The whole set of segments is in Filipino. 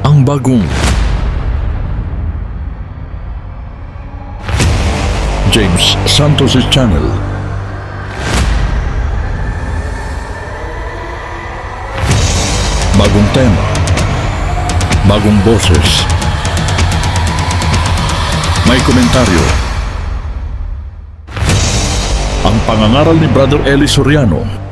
ang bagong James Santos' Channel. Bagong tema, bagong boses, may komentaryo. Ang pangangaral ni Brother Eli Soriano.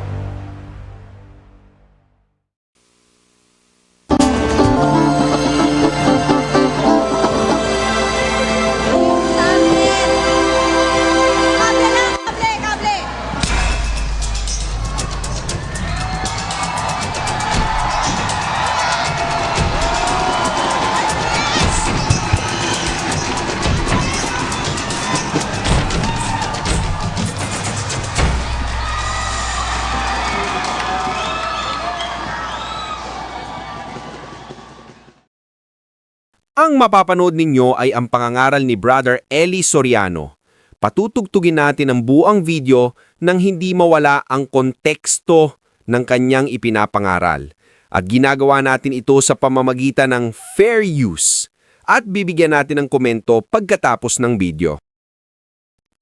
Ang mapapanood ninyo ay ang pangangaral ni Brother Eli Soriano. Patutugtugin natin ang buang video nang hindi mawala ang konteksto ng kanyang ipinapangaral. At ginagawa natin ito sa pamamagitan ng fair use. At bibigyan natin ng komento pagkatapos ng video.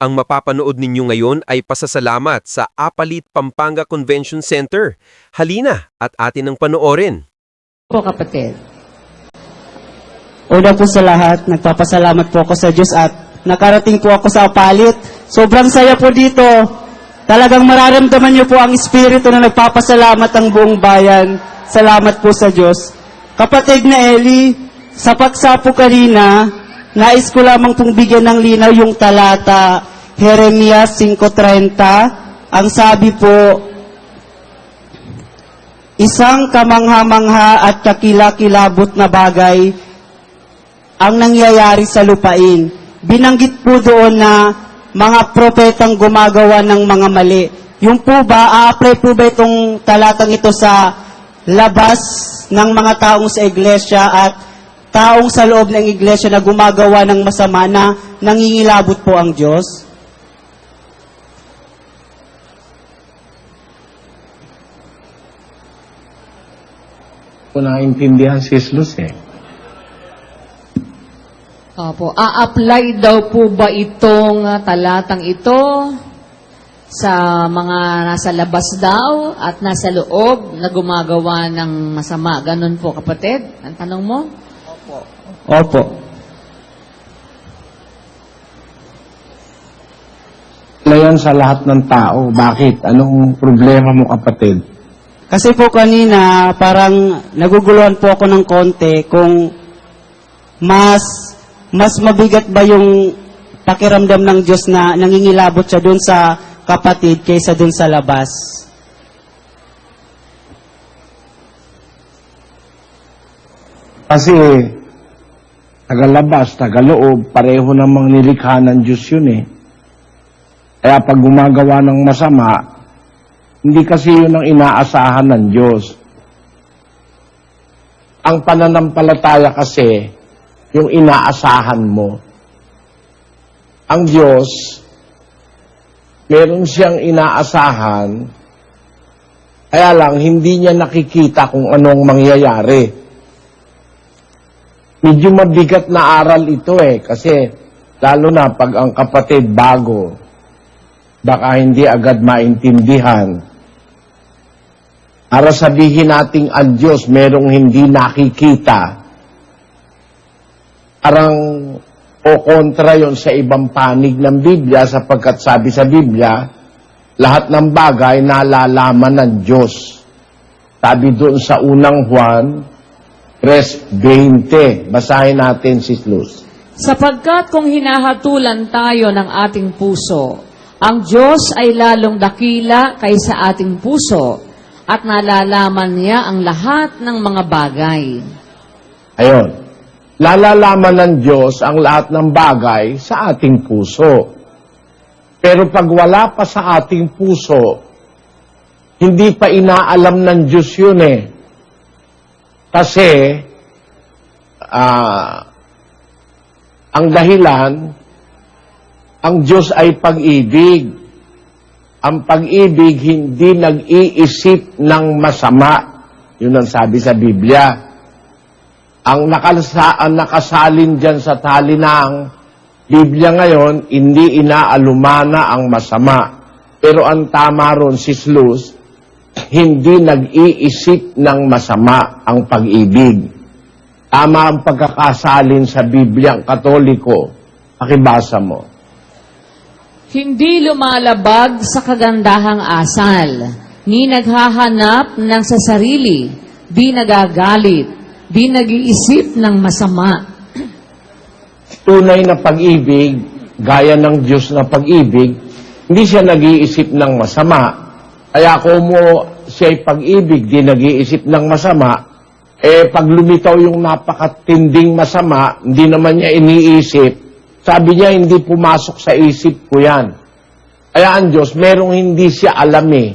Ang mapapanood ninyo ngayon ay pasasalamat sa Apalit Pampanga Convention Center. Halina at atin ang panoorin. Po kapatid. Una po sa lahat, nagpapasalamat po ako sa Diyos at nakarating po ako sa Apalit. Sobrang saya po dito. Talagang mararamdaman niyo po ang espiritu na nagpapasalamat ang buong bayan. Salamat po sa Diyos. Kapatid na Eli, sa pagsapo kanina, nais ko lamang pong bigyan ng linaw yung talata Jeremias 5:30. Ang sabi po, isang kamangha-mangha at kakilakilabot na bagay ang nangyayari sa lupain. Binanggit po doon na mga propetang gumagawa ng mga mali. Yung po ba, a-apply po ba itong talatang ito sa labas ng mga taong sa iglesia at taong sa loob ng iglesia na gumagawa ng masama na nangingilabot po ang Diyos? Kung naintindihan si Jesus Opo. A-apply daw po ba itong talatang ito sa mga nasa labas daw at nasa loob na gumagawa ng masama? Ganun po, kapatid? Ang tanong mo? Opo. yan sa lahat ng tao. Bakit? Anong problema mo, kapatid? Kasi po kanina, parang naguguluhan po ako ng konti kung mas mabigat ba yung pakiramdam ng Diyos na nangingilabot siya dun sa kapatid kaysa dun sa labas. Kasi tagalabas, tagaloob, pareho namang nilikha ng Diyos yun eh. Kaya pag gumagawa ng masama, hindi kasi yun ang inaasahan ng Diyos. Ang pananampalataya kasi, yung inaasahan mo. Ang Diyos, meron siyang inaasahan, kaya lang hindi niya nakikita kung anong mangyayari. Medyo mabigat na aral ito eh, kasi lalo na pag ang kapatid bago, baka hindi agad maintindihan. Para sabihin nating ang Diyos merong hindi nakikita, parang o kontra yon sa ibang panig ng Biblia sapagkat sabi sa Biblia, lahat ng bagay nalalaman ng Diyos. Sabi doon sa unang Juan 3:20. Basahin natin, Sis Luz. Sapagkat kung hinahatulan tayo ng ating puso, ang Diyos ay lalong dakila kaysa ating puso at nalalaman niya ang lahat ng mga bagay. Ayon. Lalalaman ng Diyos ang lahat ng bagay sa ating puso. Pero pag wala pa sa ating puso, hindi pa inaalam ng Diyos yun eh. Kasi, ang dahilan, ang Diyos ay pag-ibig. Ang pag-ibig hindi nag-iisip ng masama. Yun ang sabi sa Biblia. ang nakasalin dyan sa tali ng Biblia ngayon, hindi inaalumana ang masama. Pero ang tama ron, Sis Luz, hindi nag-iisip ng masama ang pag-ibig. Tama ang pagkakasalin sa Biblia ang Katoliko. Pakibasa mo. Hindi lumalabag sa kagandahang asal, ni naghahanap ng sa sarili, di nagagalit, di nag-iisip ng masama. Tunay na pag-ibig, gaya ng Diyos na pag-ibig, hindi siya nag-iisip ng masama. Kaya kung siya'y pag-ibig, di nag-iisip ng masama, pag lumitaw yung napakatinding masama, hindi naman niya iniisip, sabi niya, hindi pumasok sa isip ko yan. Kaya ang Diyos, merong hindi siya alam eh.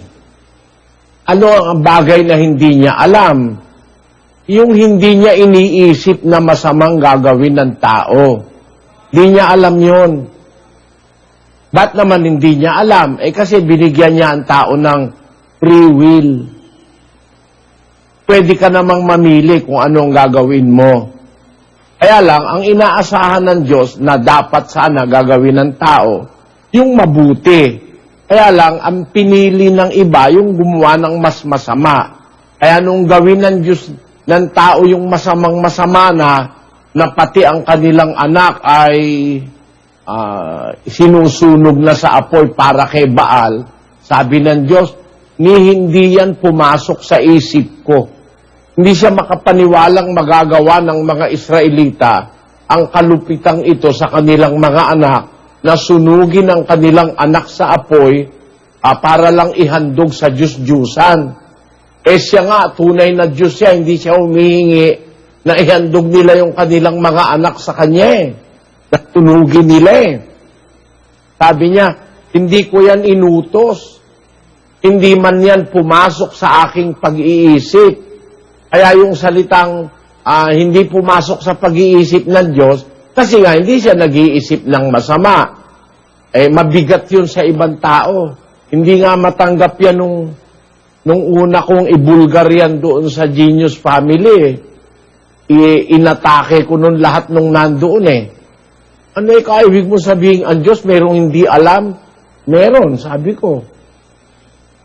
Ano ang bagay na hindi niya alam? Yung hindi niya iniisip na masamang gagawin ng tao. Hindi niya alam yon. Ba't naman hindi niya alam? Kasi binigyan niya ang tao ng free will. Pwede ka namang mamili kung anong gagawin mo. Kaya lang, ang inaasahan ng Diyos na dapat sana gagawin ng tao, yung mabuti. Kaya lang, ang pinili ng iba, yung gumawa ng mas masama. Kaya nung gawin ng Diyos ng tao yung masamang masama na pati ang kanilang anak ay sinusunog na sa apoy para kay Baal, sabi ng Diyos, hindi yan pumasok sa isip ko. Hindi siya makapaniwalang magagawa ng mga Israelita ang kalupitang ito sa kanilang mga anak na sunugin ang kanilang anak sa apoy para lang ihandog sa Diyos-Diyusan. Siya nga, tunay na Diyos siya, hindi siya humihingi na ihandog nila yung kanilang mga anak sa Kanya. Natunugin nila Sabi niya, hindi ko yan inutos. Hindi man yan pumasok sa aking pag-iisip. Kaya yung salitang hindi pumasok sa pag-iisip ng Diyos, kasi nga hindi siya nag-iisip ng masama. Mabigat yun sa ibang tao. Hindi nga matanggap yan nung una kong ibulgar yan doon sa Genius Family. Inatake ko nun lahat nung nandoon Ano kaibig mo sabihin, ang Diyos merong hindi alam? Meron, sabi ko.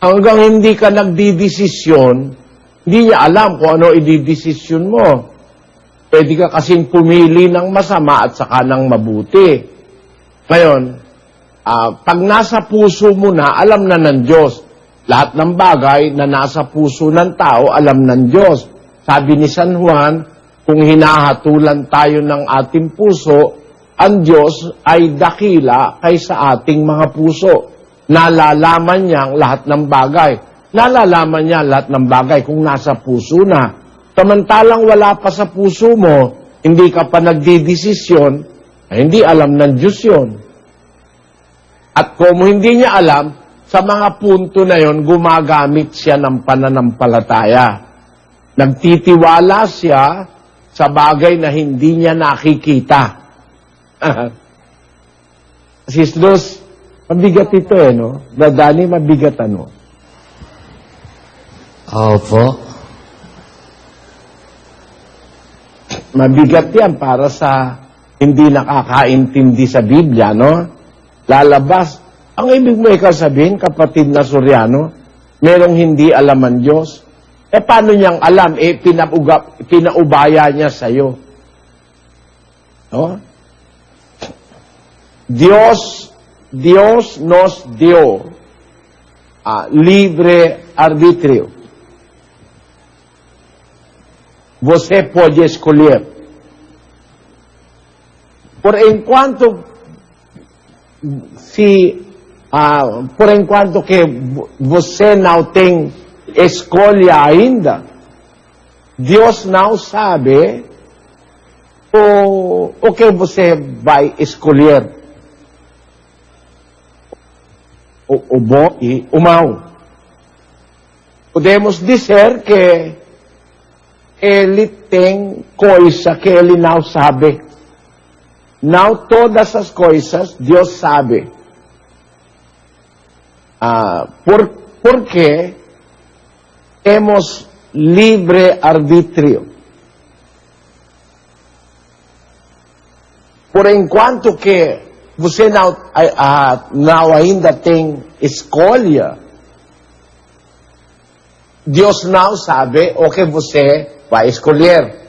Hanggang hindi ka nagdidesisyon, hindi niya alam kung ano ididesisyon mo. Pwede ka kasing pumili ng masama at saka ng mabuti. Ngayon, pag nasa puso mo na, alam na ng Diyos. Lahat ng bagay na nasa puso ng tao, alam ng Diyos. Sabi ni San Juan, kung hinahatulan tayo ng ating puso, ang Diyos ay dakila kaysa ating mga puso. Nalalaman niya ang lahat ng bagay. Nalalaman niya lahat ng bagay kung nasa puso na. Samantalang wala pa sa puso mo, hindi ka pa nagdidesisyon, hindi alam ng Diyos yun. At kung hindi niya alam, sa mga punto na yon, gumagamit siya ng pananampalataya. Nagtitiwala siya sa bagay na hindi niya nakikita. Sis Luz, mabigat ito no? Dadani, mabigat ano? Opo. Mabigat yan para sa hindi nakakaintindi sa Biblia, no? Lalabas. Ang ibig mo ikaw sabihin, kapatid na Soriano, merong hindi alam ang Diyos. Paano niyang alam? Pinaubaya niya sa'yo. No? Dios nos dio libre arbitrio. Você pode escolher. Por enquanto que você não tem escolha ainda, Deus não sabe o que você vai escolher. O bom e o mau. Podemos dizer que ele tem coisa que ele não sabe. Não todas as coisas Deus sabe. Porque temos livre arbítrio. por enquanto que você não ainda tem escolha, Deus não sabe o que você vai escolher.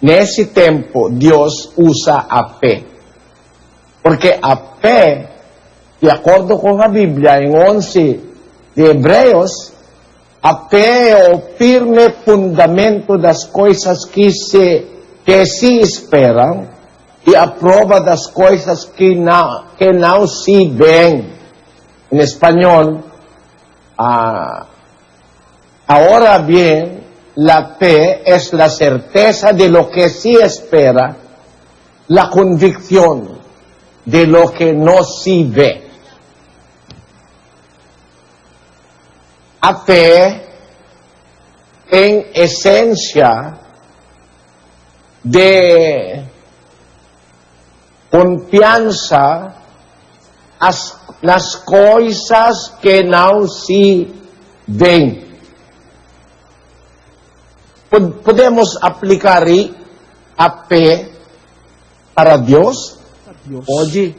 Nesse tempo, Deus usa a fé. Porque a fé, de acordo com a Bíblia, em 11 de Hebreus, a fé é o firme fundamento das coisas que se esperam e a prova das coisas que não se veem. Em espanhol, ahora bien, la fe es la certeza de lo que se espera, la convicción de lo que no se ve. A fe, en esencia, de confianza nas coisas que não se veem. Podemos aplicar a fé para Deus? Pode.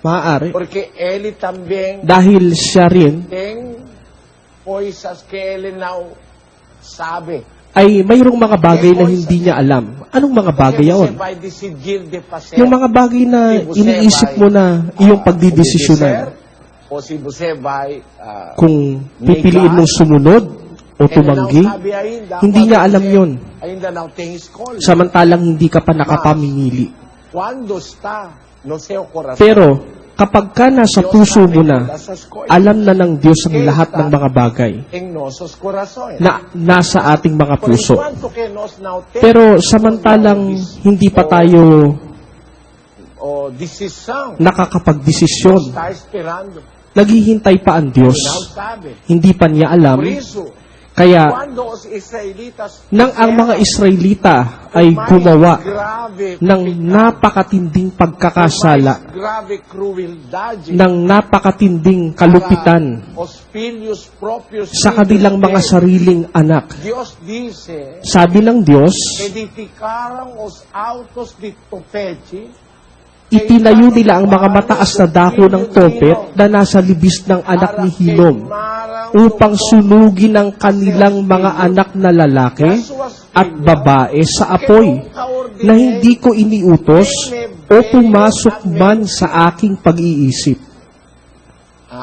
Maaari. Porque Ele também Dahil siya rin tem coisas que Ele não sabe. ay mayroong mga bagay na hindi niya alam. Anong mga bagay Porque yaon? você vai decidir de fazer. Yung mga bagay na iniisip mo na iyong pagdidesisyonan. O si você vai Kung pipiliin mong sumunod o tumanggi, hindi niya alam yon. Ainda não tem escolha. Samantalang hindi ka pa nakapamimili. Quando está no seu coração, Pero kapag ka nasa puso mo na, alam na ng Diyos ang lahat ng mga bagay em nossos corações. na nasa ating mga Por puso. enquanto que nós não temos Pero samantalang hindi pa tayo o decisão, nakakapagdesisyon, está esperando, naghihintay pa ang Diyos. não sabe. Hindi pa niya alam. Por isso, Kaya quando os israelitas nang ang mga Israelita ay gumawa ng napakatinding pagkakasala, grave crueldade, ng napakatinding kalupitan os filhos próprios sa kanilang mga sariling anak. Deus dice, Sabi ng Diyos, edificaram os altos de Topete, itinayo nila ang mga mataas na dako ng Topet na nasa libis ng anak ni Hinom upang sunugin ang kanilang mga anak na lalaki at babae sa apoy na hindi ko iniutos o pumasok man sa aking pag-iisip.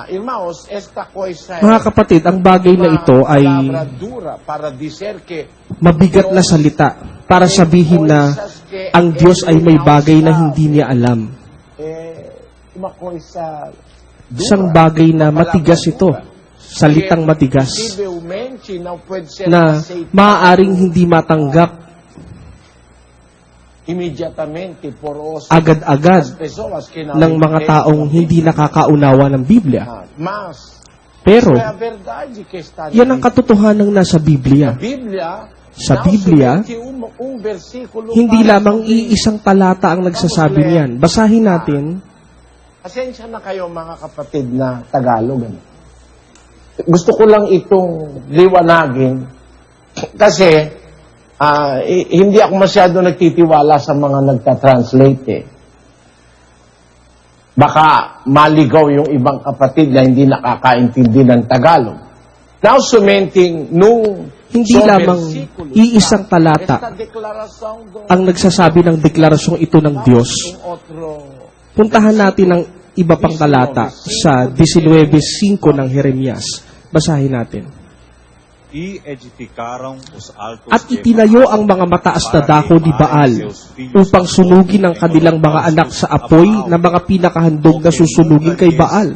irmãos, esta coisa Mga kapatid, ang bagay na ito ay palavra dura para dizer que mabigat na salita para sabihin na ang Diyos ay may bagay na hindi niya alam. uma coisa Isang bagay na matigas ito, salitang matigas, possivelmente não pode ser na aceitada maaaring hindi matanggap imediatamente por os agad-agad as pessoas que não ng mga entendem taong a hindi nakakaunawa ng Biblia. Mas Pero, é a verdade que está yan ang katotohanan na sa Biblia. Bíblia. Sa não Biblia, somente versículo hindi para lamang sobre- iisang talata ang nagsasabi niyan. Basahin natin. Pasensya na kayo mga kapatid na Tagalog. Gusto ko lang itong liwanagin kasi hindi ako masyado nagtitiwala sa mga nagtatranslate eh. Baka maligaw yung ibang kapatid na hindi nakakaintindi ng Tagalog. Now, sumenting nung Hindi lamang iisang talata ang nagsasabi ng deklarasyong ito ng Diyos. Puntahan natin ang iba pang talata sa 19:5 ng Jeremias. Basahin natin. E edificaram os altos At de itinayo ang mga mataas na dako ni Baal upang sunugin ang kanilang mga anak sa apoy na mga pinakahandog na susunugin kay Baal,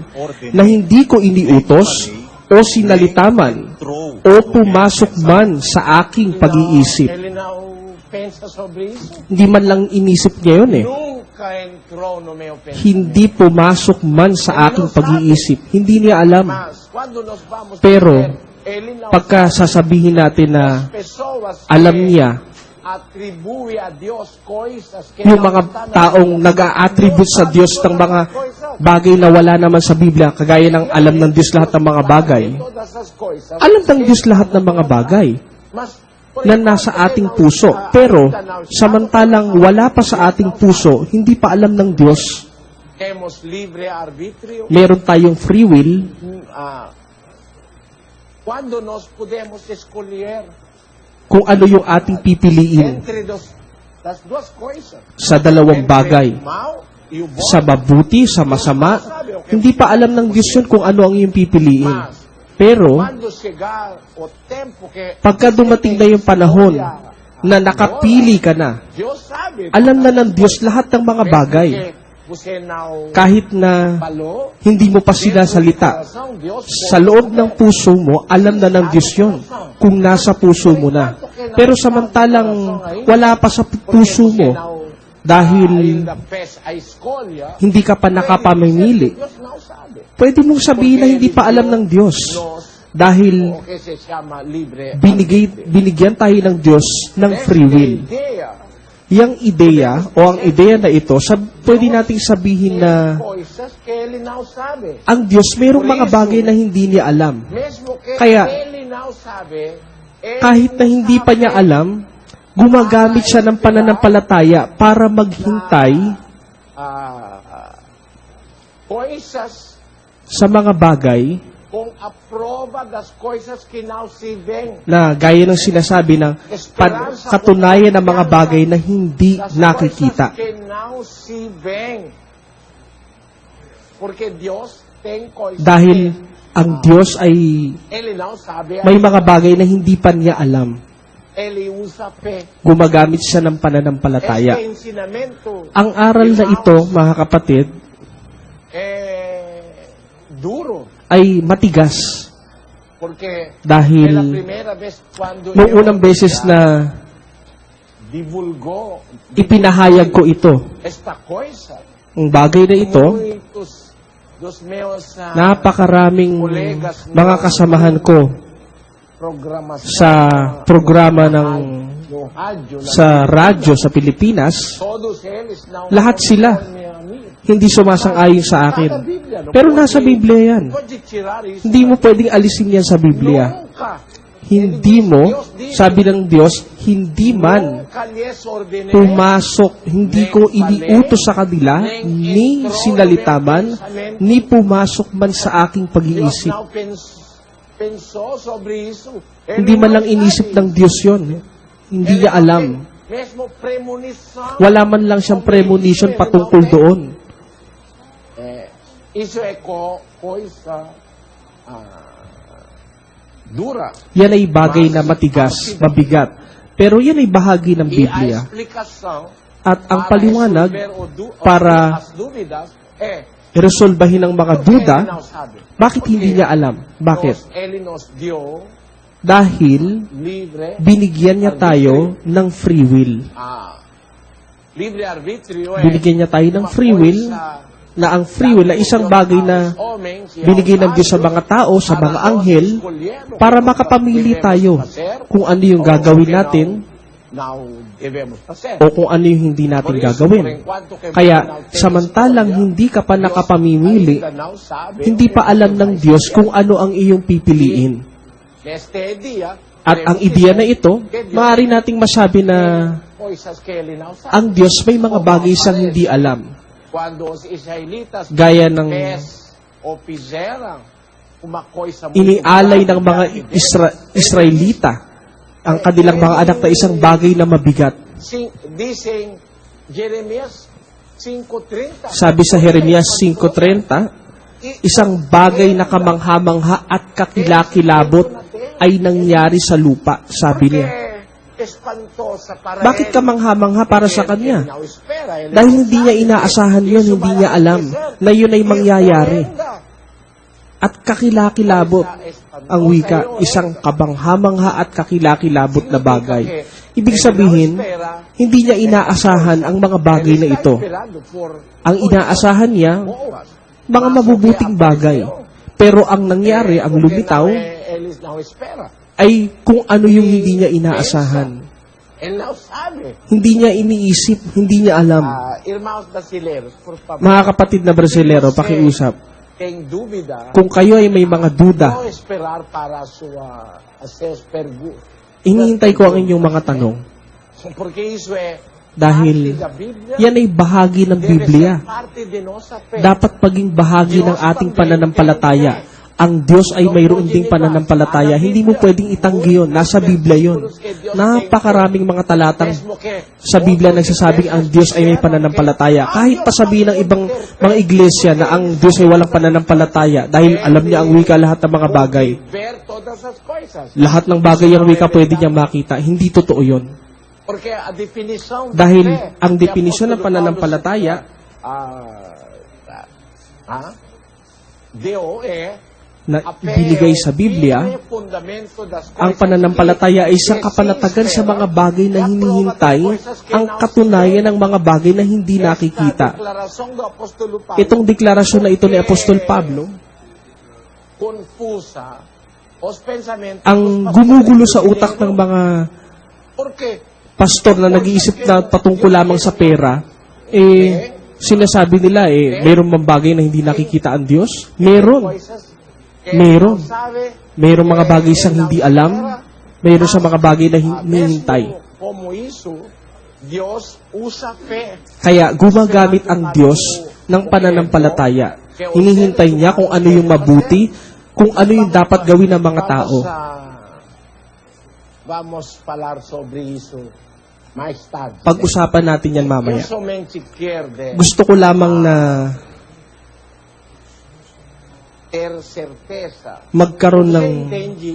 na hindi ko iniutos o sinalita man o pumasok man sa aking pag-iisip. Ele não pensa sobre isso? Hindi man lang inisip niya yun eh. Nunca entrou no meu pensamento. Hindi pumasok man sa aking pag-iisip. Hindi niya alam. Mas, quando nós vamos Pero, dizer, ele não pagka sasabihin natin na pessoas alam que niya, atribui a Deus coisas que yung não mga está na taong Bíblia. nag-a-attribute sa Diyos ng mga bagay na wala naman sa Biblia, kagaya ng alam ng Diyos lahat ng mga bagay. Todas as coisas. Alam ng Diyos lahat ng mga bagay. Mas, na nasa ating puso. Pero, samantalang wala pa sa ating puso, hindi pa alam ng Diyos, Hemos libre arbitrio. meron tayong free will, Cuando nos podemos escolher kung ano yung ating pipiliin entre las dos coisas. sa dalawang bagay. Entre mal e o bom. Sa mabuti, sa masama, hindi pa alam ng Diyos yun kung ano ang iyong pipiliin. Pero, Quando chegar o tempo que pagka dumating na yung panahon na nakapili ka na, Deus sabe. alam na ng Diyos lahat ng mga bagay. Você não Kahit na falou, hindi mo pa sinasalita, sa loob ng puso mo, alam na ng Diyos yun, kung nasa puso mo na. Pero samantalang wala pa sa puso mo, dahil ainda fez a escolha, hindi ka pa nakapamimili, Deus não sabe. pwede mong sabihin na hindi pa alam ng Diyos. Dahil O que se chama libre binigyan tayo ng Diyos ng free will. ideia. Yang ideya o ang ideya na ito, pwede nating sabihin na Coisas que ele não sabe. ang Diyos mayroong mga bagay na hindi niya alam. Mesmo que Kaya, ele não sabe, ele Kahit na hindi pa niya alam, gumagamit siya ng pananampalataya para maghintay coisas sa mga bagay com a prova das coisas que não se veem. na gaya ng sinasabi ng katunayan ng mga bagay na hindi Das nakikita. coisas que não se veem. Porque Deus tem coisas Dahil ang Diyos ay que ele não sabe. may mga bagay na hindi pa niya alam. Ele usa fé. Gumagamit siya ng pananampalataya. Este ensinamento Ang aral na ito, mga kapatid, duro. ay matigas. Porque Dahil pela primeira vez quando noong eu unang beses na divulgou ipinahayag ko ito, esta coisa, ang bagay na ito, muitos dos meus napakaraming mga kasamahan ko programação sa programa ng no rádio, sa radyo sa Pilipinas, todos eles não lahat sila hindi sumasang-ayon sa akin. Pero nasa Biblia yan. pode tirar isso. Hindi mo pwedeng alisin yan sa Biblia. Nunca, Hindi mo, sabi ng Diyos, hindi man nunca lhes ordenei, pumasok, hindi ko iniutos sa kanila, ni sinalita man, ni pumasok man sa aking Deus pag-iisip. não pensou sobre isso. Hindi man lang inisip ng Diyos yon. Hindi niya alam. Mesmo premonição. Wala man lang siyang premonition patungkol doon. Isso é coisa dura. Yan ay bagay na matigas, mabigat. Pero yan ay bahagi ng E a Biblia. explicação At ang paliwanag resolver para as dúvidas é resolbahin ang mga duda, ele não sabe. bakit hindi niya alam? Bakit? Ele nos deu Dahil livre binigyan niya tayo ng free will. livre arbítrio Binigyan niya tayo ng free will, na ang free will na isang bagay na binigay ng Diyos sa mga tao, sa mga anghel, para makapamili tayo kung ano yung gagawin natin o kung ano yung hindi natin gagawin. Kaya, samantalang hindi ka pa nakapamimili, hindi pa alam ng Diyos kung ano ang iyong pipiliin. At ang ideya na ito, maaari nating masabi na ang Diyos may mga bagay siyang hindi alam. Gaya ng inialay ng mga Israelita ang kanilang mga anak na isang bagay na mabigat. Sabi sa Jeremias 5:30, isang bagay na kamangha-mangha at kakilakilabot ay nangyari sa lupa, sabi niya. Bakit kamangha-mangha para sa kanya? Dahil hindi niya inaasahan yun, hindi niya alam na yun ay mangyayari. At kakilakilabot ang wika, isang kabangha-mangha at kakilakilabot na bagay. Ibig sabihin, hindi niya inaasahan ang mga bagay na ito. Ang inaasahan niya, mga mabubuting bagay. Pero ang nangyari, ang lumitaw, ay kung ano yung hindi niya inaasahan. Hindi niya iniisip, hindi niya alam. Mga kapatid na Brasilero, pakiusap. Kung kayo ay may mga duda, Inihintay ko ang inyong mga tanong Porque eso es dahil parte da Biblia, yan ay bahagi ng debe Biblia. ser parte de nossa fé. Dapat maging bahagi ng ating pananampalataya. Ang Diyos ay mayroon ding pananampalataya. Hindi mo pwedeng itanggi yun. Nasa Biblia yun. Napakaraming mga talatang Mesmo que sa Biblia nagsasabing ang Diyos ay may pananampalataya. Kahit pa sabihin ng ibang mga iglesia na ang Diyos ay walang pananampalataya dahil alam niya ang wika lahat ng mga bagay. ver todas as coisas. Lahat ng bagay ang wika pwede niyang makita. Hindi totoo yun. Porque a definição da Dahil fé ang que definisyon ng apóstolo pananampalataya deu é na a fé ibinigay é sa o Biblia, firme fundamento das ang coisas pananampalataya ay isang que kapanatagan se sa mga bagay na espera, a prova hinihintay, das coisas que ang não se katunayan vê. ng mga bagay na hindi Esta nakikita. declaração do apóstolo Paulo, Itong deklarasyon na ito ni Apostol Pablo, confusa os pensamentos ang dos gumugulo pastores sa utak ng griegos. mga Porque pastor na nag-iisip na patungkol lamang sa pera, sinasabi nila, mayroong mga bagay na hindi nakikita ang Diyos? Meron. coisas que Meron. não sabe, Mayroong mga bagay siyang hindi alam. Mayroon sa mga bagay na hinihintay. mesmo como isso, Deus usa fé. Kaya gumagamit ang Diyos ng pananampalataya. Hinihintay niya kung ano yung mabuti, kung ano yung dapat gawin ng mga tao. Vamos falar sobre isso mais tarde. Pag-usapan natin yan Eu mamaya. somente quero Gusto ko lamang na ter certeza. magkaroon Você ng... entende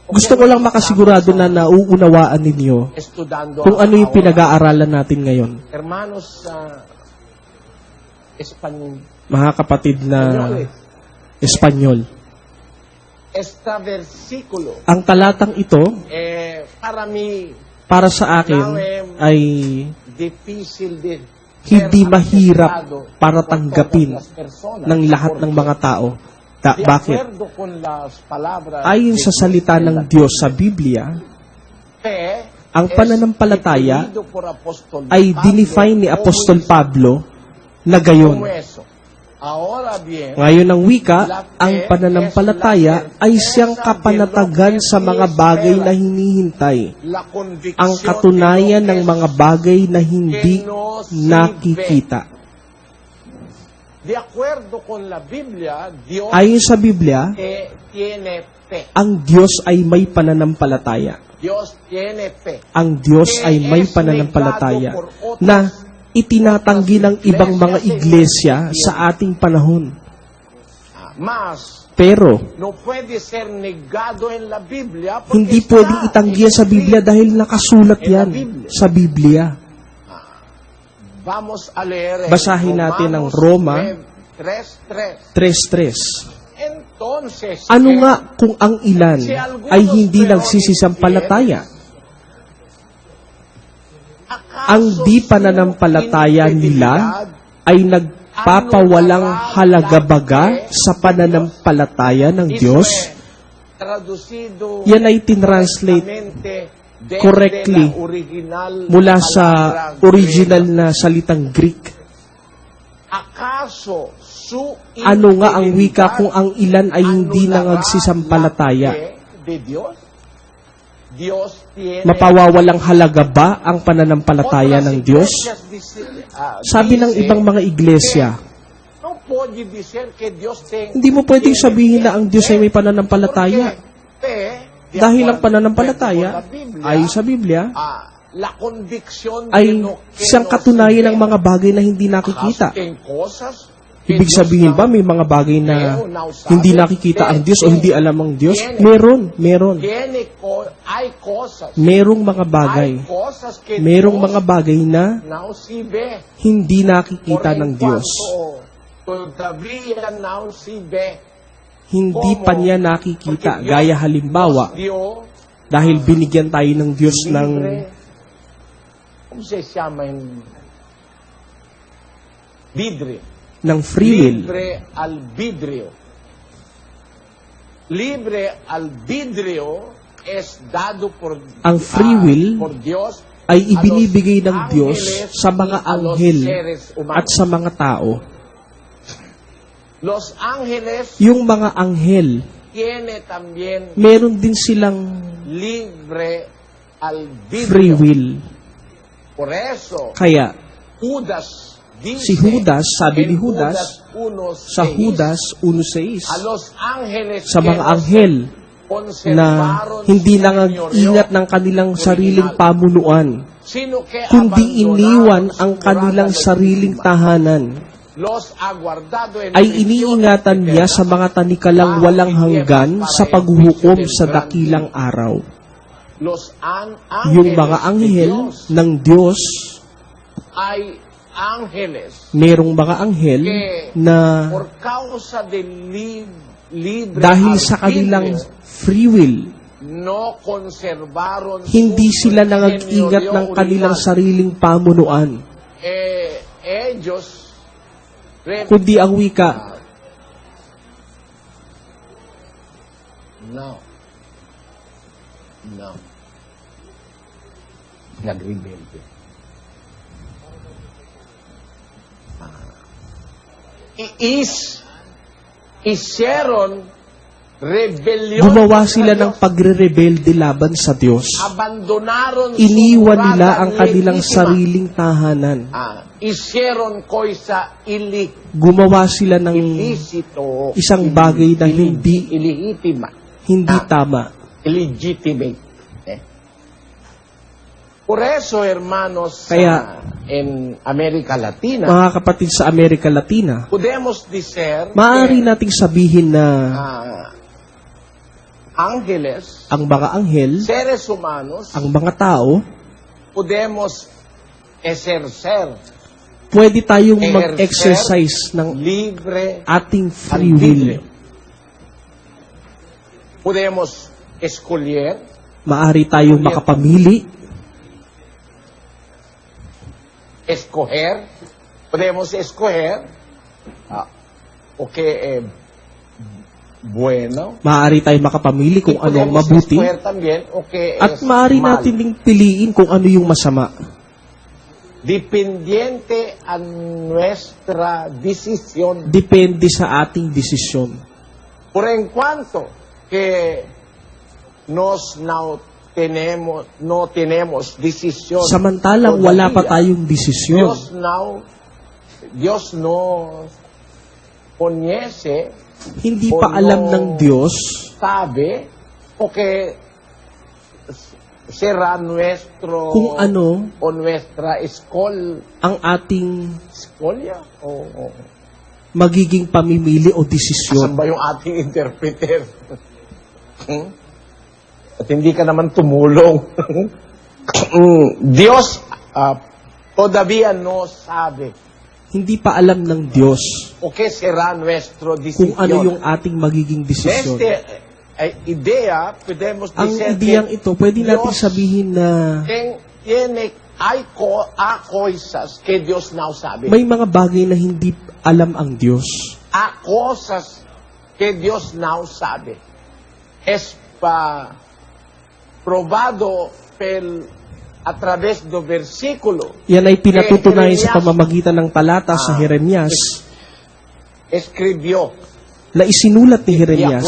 o Gusto que ko lang nós makasigurado na estamos nauunawaan ninyo estudando kung ano yung ahora. pinag-aaralan natin ngayon. Hermanos español, Mga kapatid na Espanyol. este versículo Ang talatang ito, para mí para sa akin, ay difícil de hindi ser mahirap aceptado para por tanggapin todas las personas. ng lahat ng mga tao. De Bakit? acuerdo con las palabras Ayon de sa salita Dios, ng Diyos sa Biblia, fe ang es pananampalataya definido por apóstol ay Pablo dinefine ni como Apostol eso. Pablo na Como gayon. eso. Ahora bien, Ngayon ang wika, ang pananampalataya ay siyang kapanatagan sa mga bagay na hinihintay. la convicción Ang katunayan que ng no mga es- bagay na hindi que no se nakikita. De acuerdo con la Biblia, Dios Ayon sa Biblia, tiene fe. ang Diyos ay may pananampalataya. Dios tiene fe. Ang Diyos ay may pananampalataya na itinatanggi ng ibang mga iglesia sa ating panahon. Mas Pero, no puede ser negado en la Biblia porque hindi está pwedeng itanggi yan sa Biblia dahil nakasulat yan sa Biblia. Vamos a leer en Basahin natin ang Roma 3:3. 3:3. Entonces, Ano nga kung ang ilan ay hindi nagsisisampalataya? Ang di pananampalataya nila ay nagpapawalang halaga-baga sa pananampalataya ng Diyos. Yan ay tinranslate correctly mula sa original na salitang Greek. Ano nga ang wika kung ang ilan ay hindi nangagsisampalataya? Mapawawalang halaga ba ang pananampalataya ng Diyos? Sabi ng ibang mga iglesia, hindi mo pwedeng sabihin na ang Diyos ay may pananampalataya. Dahil ang pananampalataya ay sa Biblia ay siyang katunayan ng mga bagay na hindi nakikita. Ibig sabihin ba may mga bagay na hindi nakikita ang Diyos o hindi alam ang Diyos? Meron. Merong mga bagay. Merong mga bagay na hindi nakikita ng Diyos. Hindi pa niya nakikita. Gaya halimbawa, dahil binigyan tayo ng Diyos ng free will. Libre albedrío es dado por Ang free will por Dios ay ibinibigay ng Diyos sa mga anghel at sa mga tao. Los ángeles Yung mga anghel, tiene también meron din silang libre albedrío. free will. Por eso, Kaya, Judas dice, si Judas, sabi ni en Judas, 1:6, sa Judas a 1:6, los ángeles sa que mga no anghel na conservaron hindi su nang-ingat ng kanilang sariling pamunuan, sino que kundi iniwan abandonaron ang su kanilang morada sariling legítima, tahanan, los ha guardado en ay prisión iniingatan niya eterna. sa mga tanikalang walang hanggan sa paghuhukom sa dakilang araw. Los Yung mga anghel ng Diyos, ay ángeles merong mga anghel na por causa del libre dahil sa kanilang albedrío, free will, no conservaron hindi su sila nang-ingat ng kanilang original. sariling pamunuan, Ellos kundi ang wika, no. Nagrebelde. Hicieron rebellion. gumawa sila ng pagre-rebelde laban sa Diyos. Abandonaron su Iniwan morada nila ang kanilang legítima. sariling tahanan. Hicieron cosa Gumawa sila ng illicito. isang bagay na hindi Illegitima. tama. Illegitimate. Por eso, hermanos, Kaya, en America Latina, Mga kapatid sa Amerika Latina, podemos decir maaari que nating sabihin na ángeles, ang mga anghel, seres humanos, ang mga tao, podemos ejercer pwede tayong mag-exercise ng libre ating free will. albedrío. Podemos escoger, Maaari tayong makapamili, podemos escoger, bueno, maaari tayong makapamili kung y ano ang podemos mabuti, escoger también, at es maaari mal. natin ding piliin kung ano yung masama. Dependiente a nuestra decisión. Depende sa ating desisyon. Por en cuanto que no tenemos decisión. Samantalang wala pa tayong desisyon, Dios no conoce, hindi pa alam ng Diyos sabe, porque será nuestro kung ano o nuestra ang ating escolya o magiging pamimili o asan desisyon. ba yung ating interpreter? At hindi ka naman tumulong. Dios todavía no sabe Hindi pa alam ng Diyos o qué será nuestro kung decisión. ano yung ating magiging desisyon. Idea, podemos Ang decir ideyang que ito, pwede natin Dios sabihin na hay cosas que Dios no sabe. may mga bagay na hindi alam ang Diyos. Hay cosas que Dios no sabe. Es probado a través do versículo Yan ay pinatutunayan sa pamamagitan ng talata sa Jeremias escribió. na isinulat ni Jeremias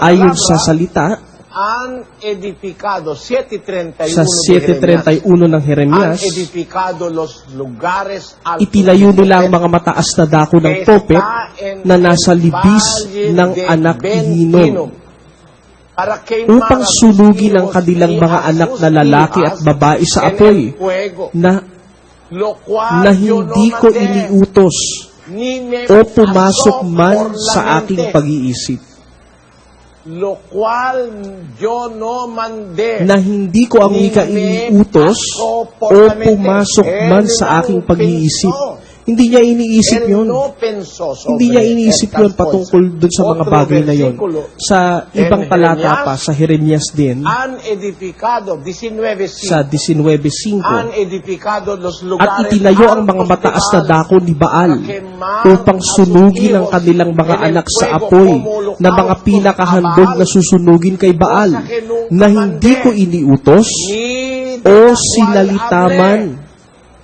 ayon sa salita Han edificado 7:31 sa 7:31 ng Han Jeremias. edificado los lugares altos. Itinayo nila ang mga mataas na dako ng topet na nasa libis ng anak ni Hinom upang sunugin ang kanilang mga anak na lalaki at babae sa apoy na hindi ko iniutos o pumasok man sa aking pag-iisip. Lo cual yo no mandé. Na hindi ko ang wika iniutos o pumasok man sa aking pag-iisip. Hindi niya iniisip yun. Hindi niya iniisip yun patungkol dun sa mga bagay na yun. Sa ibang talata pa, sa Jeremias din, Han edificado 19:5. sa 19:5, Han edificado los at lugares itinayo ang mga altos mataas de na Baal, dako ni Baal upang sunugin ang kanilang mga anak sa apoy na mga pinakahandog na susunugin kay Baal na hindi ko iniutos ni o de la cual sinalita hablé. man.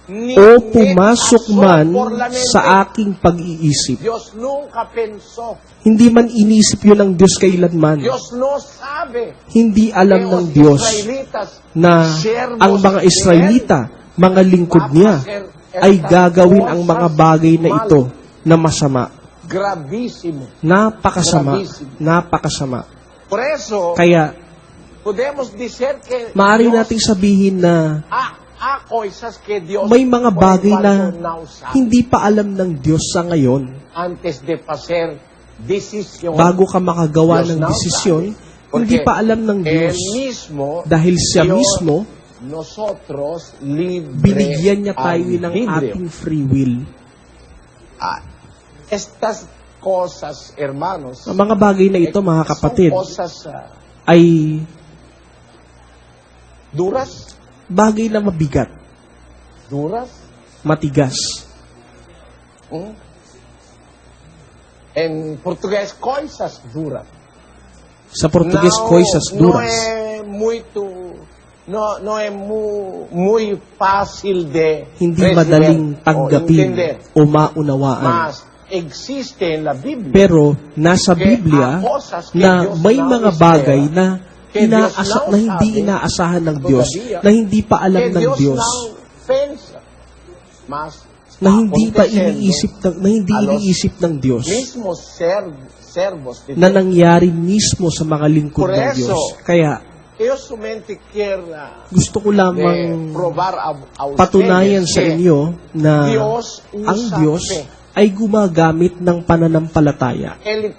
ni- o ni pumasok pasó man por la mente. sa aking pag-iisip. Dios nunca pensó, Hindi man inisip yun ng Diyos kailanman. Dios no sabe Hindi que alam ng los Diyos israelitas, na siervos ang mga de Él, Israelita, mga lingkod niya, ay gagawin ang mga bagay na ito na masama. gravísimo. Napakasama. Gravísimo. Napakasama. Por eso, Kaya, podemos decir que maaari Dios nating sabihin na ha cosas que Dios may mga por bagay igual na no sabe hindi pa alam ng Diyos sa ngayon. antes de hacer decisión. Bago ka makagawa Diyos ng now desisyon, sabe. hindi Porque pa alam ng Diyos. Él mismo, Dahil siya Dios, mismo, nosotros libre binigyan niya tayo ng albedrío. ating free will. Estas cosas, hermanos, Ang mga bagay na ito, mga kapatid, son cosas ay duras, bagay na mabigat, duras. matigas. ¿Mm? En portugués, coisas duras. Sa Portugues, coisas duras. No es muy fácil de Hindi recibir madaling o tanggapin entender. o maunawaan. Mas existe en la Biblia Pero nasa Biblia na may mga bagay na na hindi inaasahan ng Diyos, na hindi pa alam que ng Dios Diyos, no pensa, mas na hindi pa acontecendo iniisip ng Diyos, mismos servos de na Dios. nangyari mismo sa mga lingkod Por ng eso, Diyos. Kaya Yo solamente quiero gusto ko lamang probar a ustedes patunayan sa que inyo na Dios usa ang Diyos fe. ay gumagamit ng pananampalataya. Él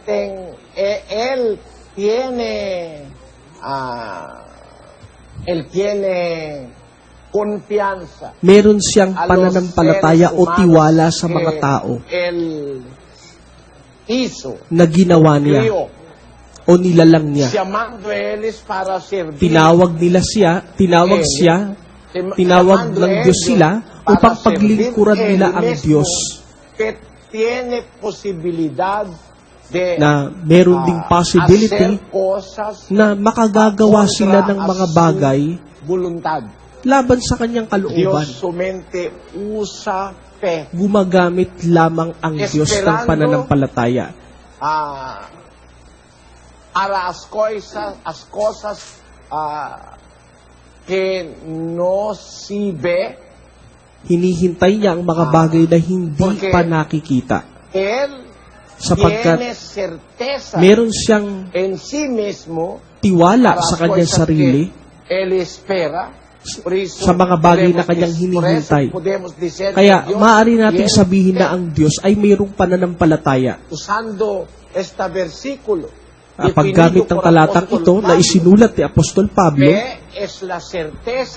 tiene confianza Meron siyang a los pananampalataya seres o humanos tiwala sa que mga tao Él hizo, na ginawa niya crió, o nilalang niya. llamando a Él es para servir. Tinawag siya, tinawag ng Diyos sila upang paglingkuran nila ang Diyos, que tiene posibilidad de na meron ding possibility hacer cosas na makagagawa sila ng mga bagay voluntad. laban sa kanyang Dios kalooban. solamente usa fe Gumagamit lamang ang Diyos ng pananampalataya para as cosas que no se ve. Hinihintay niya ang mga bagay na hindi pa nakikita. Él Sapagkat tiene certeza meron siyang en sí mismo tiwala para sa las kanyang cosas sarili que Él espera. Por eso sa mga bagay na podemos kanyang hinihintay. podemos decir Kaya que Dios maaari nating tiene sabihin na ang Diyos ay mayroong pananampalataya. usando esta versículo Paggamit ng talatang ito na isinulat ni Apostol Pablo, ang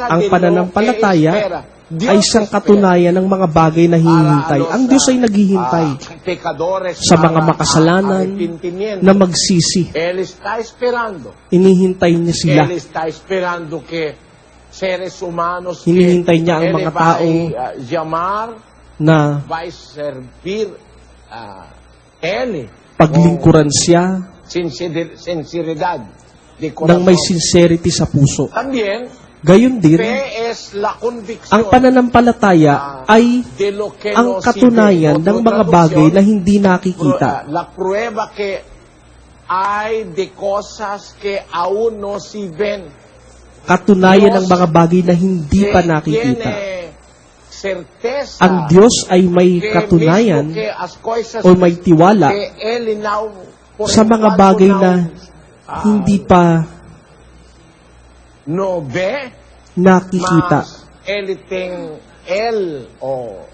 ang pananampalataya ay isang katunayan ng mga bagay na hinihintay. Ang Diyos ay naghihintay sa mga makasalanan na magsisi. Inihintay niya sila. Hinihintay niya ang mga tao na paglingkuran siya sinceridad de ng may corazón. sincerity sa puso. También, Gayon din, fe es la convicción ang pananampalataya ay de lo que ang no se ve. katunayan Otra ng mga traducción, bagay na hindi nakikita. la prueba que hay de cosas que aún no se ven. Katunayan ng mga bagay na hindi pa nakikita. Tiene certeza Ang Diyos ay may que katunayan mismo que as cosas o may tiwala que Él now, por sa mga igual bagay now, na hindi pa no ve, nakikita. mas Él o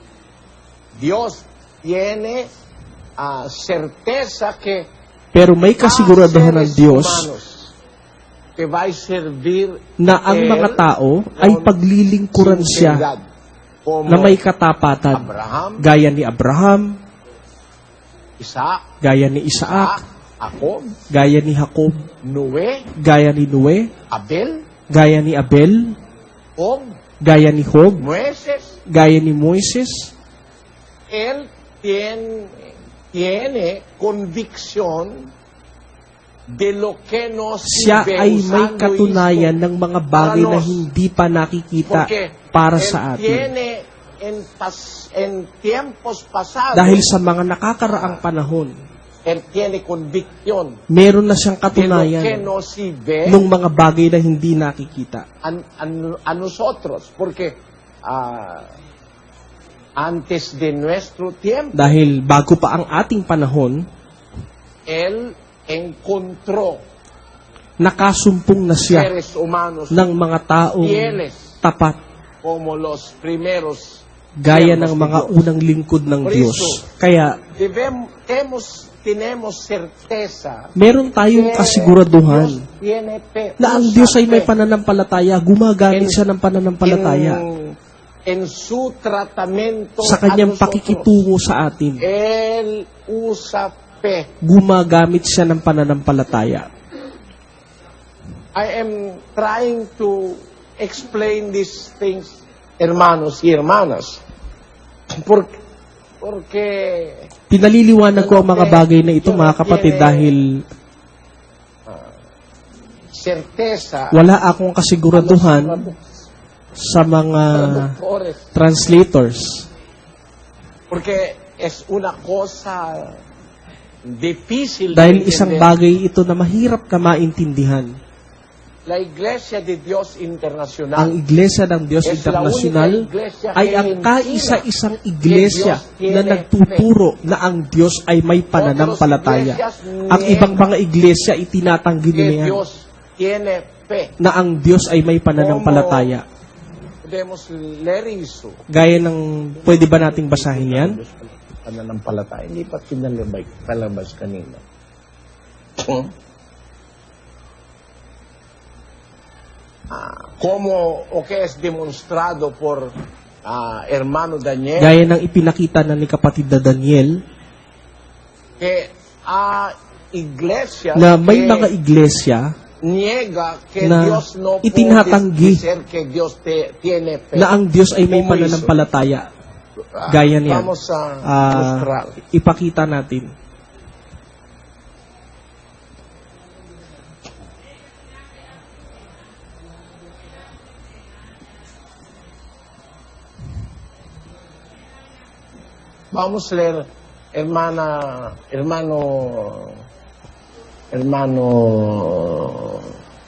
Dios tiene certeza que Pero may kasiguraduhan ng seres Diyos humanos que va a servir na ang mga tao ay paglilingkuran siya sinceridad, como na may katapatan. Abraham, Gaya ni Abraham, Isaac, gaya ni Isaac, Jacob, gaya ni Jacob, Noé, gaya ni Noe, Abel, gaya ni Abel, Job, gaya ni Job, Moisés. gaya ni Moises. Él tiene convicción de lo que no se Siya ve, ay may usando katunayan esto ng mga bagay na para nos. hindi pa nakikita Porque para Él sa atin. tiene en tiempos pasados, Dahil sa mga nakakaraang panahon, Él tiene convicción meron na siyang de lo que katunayan no se ve ng mga bagay na hindi nakikita. a nosotros, porque antes de nuestro tiempo, Dahil bago pa ang ating panahon, Él encontró nakasumpong na siya seres humanos ng mga taong fieles tapat, como los primeros gaya siervos ng de mga Dios. unang lingkod ng Por Diyos. eso, Kaya, tenemos certeza meron tayong kasiguraduhan Dios tiene na ang usa Diyos ay may fe pananampalataya, gumagamit siya ng pananampalataya en su tratamento sa a kanyang nosotros. pakikitungo sa atin. Él usa fe. Gumagamit siya ng pananampalataya. I am trying to explain these things, hermanos y hermanas, porque Pinaliliwanag ko ang mga bagay na ito, mga kapatid, dahil certeza wala akong kasiguraduhan sa mga traductores, translators. porque es una cosa difícil Dahil de isang entender. bagay ito na mahirap ka maintindihan. La Iglesia de Dios Internacional Ang Iglesia ng Diyos es la Internasyonal única iglesia ay que ang enseña kaisa-isang iglesia que Dios na tiene nagtuturo na ang Diyos ay may pananampalataya. Ang ibang mga iglesia itinatanggi que nila yan Dios tiene fe. na ang Diyos ay may pananampalataya. Podemos leer eso. Gaya ng, pwede ba nating basahin yan? Pananampalataya. Hindi pa palabas kanina. Como o que es demostrado por hermano Daniel, Gaya ng ipinakita na ni kapatid na Daniel, que iglesia na may que mga iglesia niega que na Dios no puede itinatanggi ser que Dios tiene fe. na ang Diyos ay may Como hizo. pananampalataya. Gaya niyan. Vamos a Ah, mostrar. ipakita natin. Vamos a leer, hermano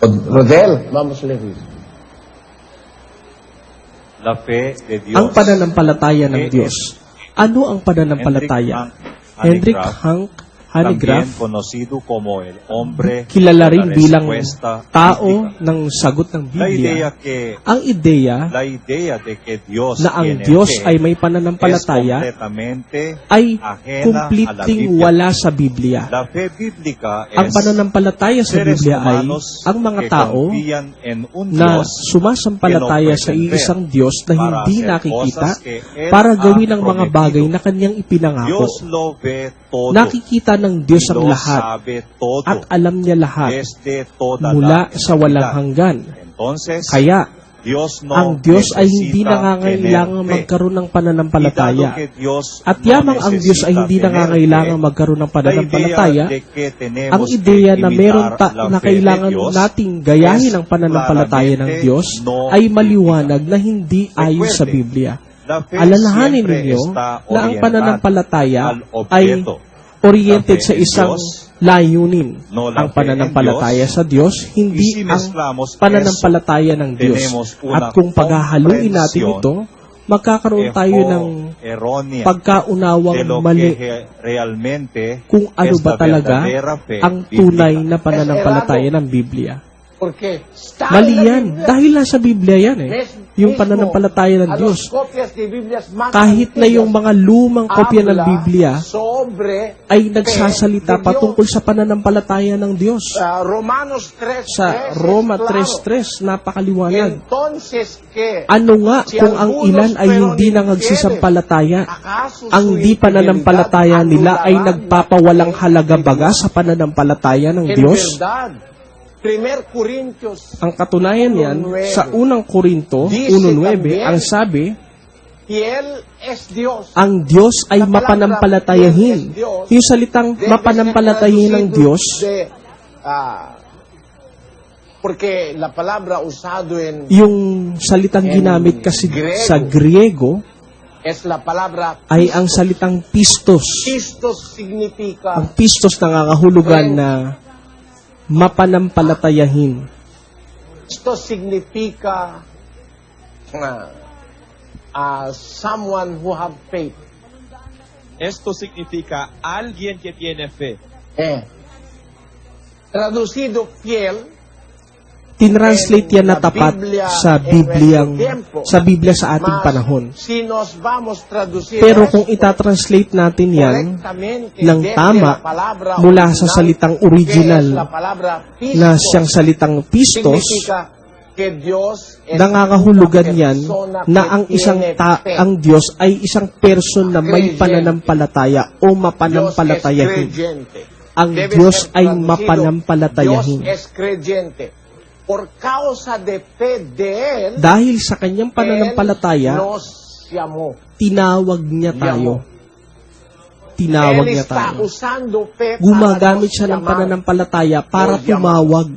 Rodel, vamos a leer eso. La fe de Dios. Ang pananampalataya ng Diyos. Ano ang pananampalataya? Hendrik Hank también Hanegraaff, conocido como el hombre kilala de la rin bilang respuesta tao bíblica. ng sagot ng La idea Biblia. que Ang ideya la idea de que Dios na ang tiene Diyos fe ay may es pananampalataya completamente ay ajena a la kumpliting Biblia. wala sa Biblia. La fe bíblica Ang es pananampalataya sa seres Biblia ay humanos ang mga que tao confían en un na Dios sumasampalataya sa iisang Diyos na hindi nakikita para gawin ang mga bagay na kanyang ipinangako. Dios lo ve todo. Nakikita ng Diyos ang lo lahat sabe todo. at alam niya lahat Desde toda mula la sa walang eternidad. hanggan. Entonces, Kaya, Dios no ang Diyos ay hindi necesita nangangailangan tener fe. magkaroon ng Y dado pananampalataya. que Dios At no yamang ang Diyos ay hindi necesita tener nangangailangan fe, magkaroon ng la idea pananampalataya, de que tenemos ang ideya que na meron imitar la na fe kailangan de Dios nating gayahin es ang pananampalataya ng claramente Diyos no ay maliwanag na hindi ayon sa Recuerde, Biblia. La fe Alalahanin siempre ninyo está na ang orientada pananampalataya al ay objeto. oriented La fe sa en isang Diyos, layunin. no la Ang fe pananampalataya en Diyos. sa Diyos, Y hindi si ang mezclamos pananampalataya ng Diyos. tenemos una At kung paghahaluin natin comprensión ito, magkakaroon tayo ng errónea de pagkaunawang lo mali que realmente kung ano es ba la talaga verdadera fe ang tunay bíblica. na pananampalataya ng Biblia. Porque está Mali en la yan. Biblia. Dahil nasa Biblia yan eh. Yung Mismo, pananampalataya ng a Diyos. las copias de Biblias más Kahit na yung antiguas, mga lumang kopya ng habla Biblia sobre ay nagsasalita fe de patungkol Dios. sa pananampalataya ng Diyos. Romanos 3:3 Sa Roma es claro. 3.3, napakaliwanag. Entonces, ¿qué? Ano nga Si kung ang algunos ilan ay pero hindi ni na nagsisampalataya? ¿Acaso Ang su di pananampalataya infidelidad nila ay anulará nagpapawalang la fe halaga de baga Dios? sa pananampalataya ng En Diyos? verdad, 1 Corintios Ang katunayan yan, 1:9. sa unang Korinto Dice 1.9, también, ang sabi, y Él es Dios. ang Diyos ay La palabra mapanampalatayahin. Dios es Dios. Yung salitang Debe mapanampalatayahin ng ser Diyos, traducido porque la palabra usado en yung salitang En ginamit kasi Griego, sa Griego, es la palabra ay ang salitang pistos. pistos significa Ang pistos nangangahulugan na mapanampalatayahin. esto significa someone who have faith. Esto significa alguien que tiene fe. Traducido fiel, Tinranslate yan na tapat sa Biblia sa ating panahon. si nos vamos traducir Pero esto kung itatranslate natin yan correctamente ng desde tama la palabra mula sa original, salitang que es original la palabra na pistos, siyang salitang pistos, significa que Dios es nangangahulugan una yan persona na que tiene fe. ang Diyos ay isang person na may pananampalataya o Dios es mapanampalatayahin. creyente. Ang Debe Diyos ser ay traducido, mapanampalatayahin. Dios es creyente. Por causa de fe de Él, Dahil sa kanyang Él pananampalataya, nos llamó. tinawag niya tayo. Tinawag Él niya está tayo. usando fe Gumagamit para siya ng nos llamar. pananampalataya para Nos llamar. tumawag.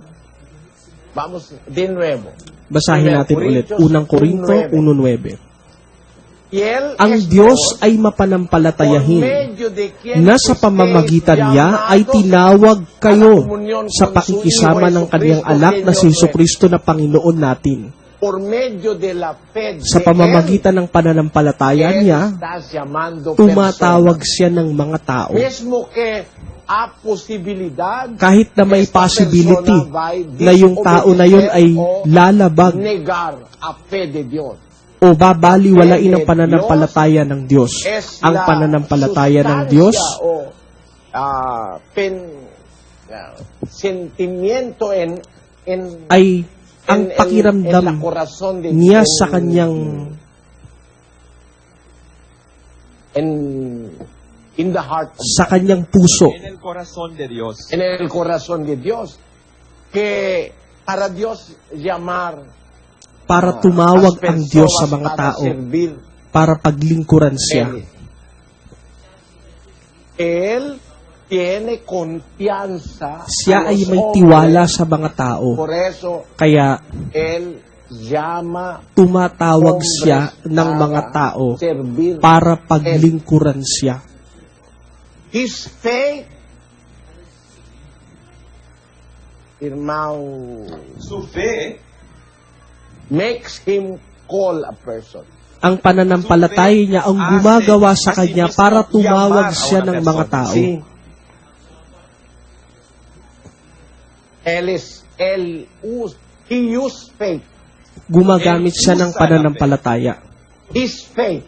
Vamos de nuevo. Basahin natin ulit. Unang Korinto 1:9. Y Él Ang es Diyos Dios, ay por mapanampalatayahin medio de quien na sa ustedes pamamagitan niya ay llamados tinawag a kayo la comunión sa con su pakikisama Hijo ng kanyang Jesucristo, anak na si Señor Jesucristo na Panginoon natin. por medio de la fe Sa de pamamagitan ng pananampalataya Él, niya, Él está llamando tumatawag personas. siya ng mga tao. Mismo que a posibilidad Kahit na may esta possibility persona va a na yung tao na yun ay o lalabag negar a fe de Dios. o babaliwalain ang pananampalataya ng Diyos. Es Ang la pananampalataya ng sustancia Diyos o sentimiento en ay ang la pakiramdam corazón de niya sa kanyang in the heart of sa kanyang puso. En el corazón de Dios. en el corazón de Dios, que para Dios llamar Para tumawag ang Diyos sa mga tao, para paglingkuran siya. Él tiene confianza. Siya a ay los may hombres. tiwala sa mga tao. Por eso, Kaya Él llama tumatawag hombres siya ng para mga tao servir. para paglingkuran siya. His faith, irmão, Su fe makes him call a person. Ang pananampalataya niya ang gumagawa sa kanya para tumawag siya ng mga tao. Sí. He used faith. Gumagamit siya ng pananampalataya. His faith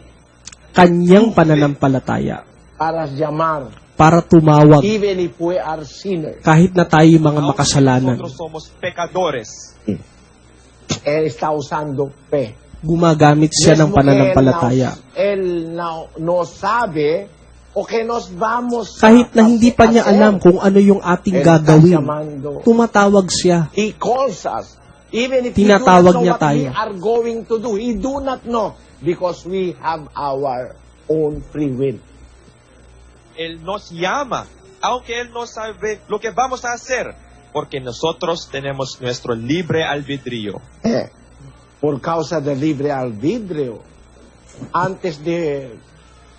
Kanyang pananampalataya para llamar, para tumawag even if we are sinners. kahit na tayo mga aunque makasalanan. nosotros somos pecadores. Él está usando fe. Gumagamit siya ng pananampalataya. Él no sabe o que nos vamos Kahit na hindi pa niya alam kung ano yung ating gagawin, tumatawag siya. He calls us. Even if Tinatawag he do not know niya what we tayo. are going to do, he do not know because we have our own free will. Él nos llama, aunque Él no sabe lo que vamos a hacer, porque nosotros tenemos nuestro libre albedrío. Por causa del libre albedrío,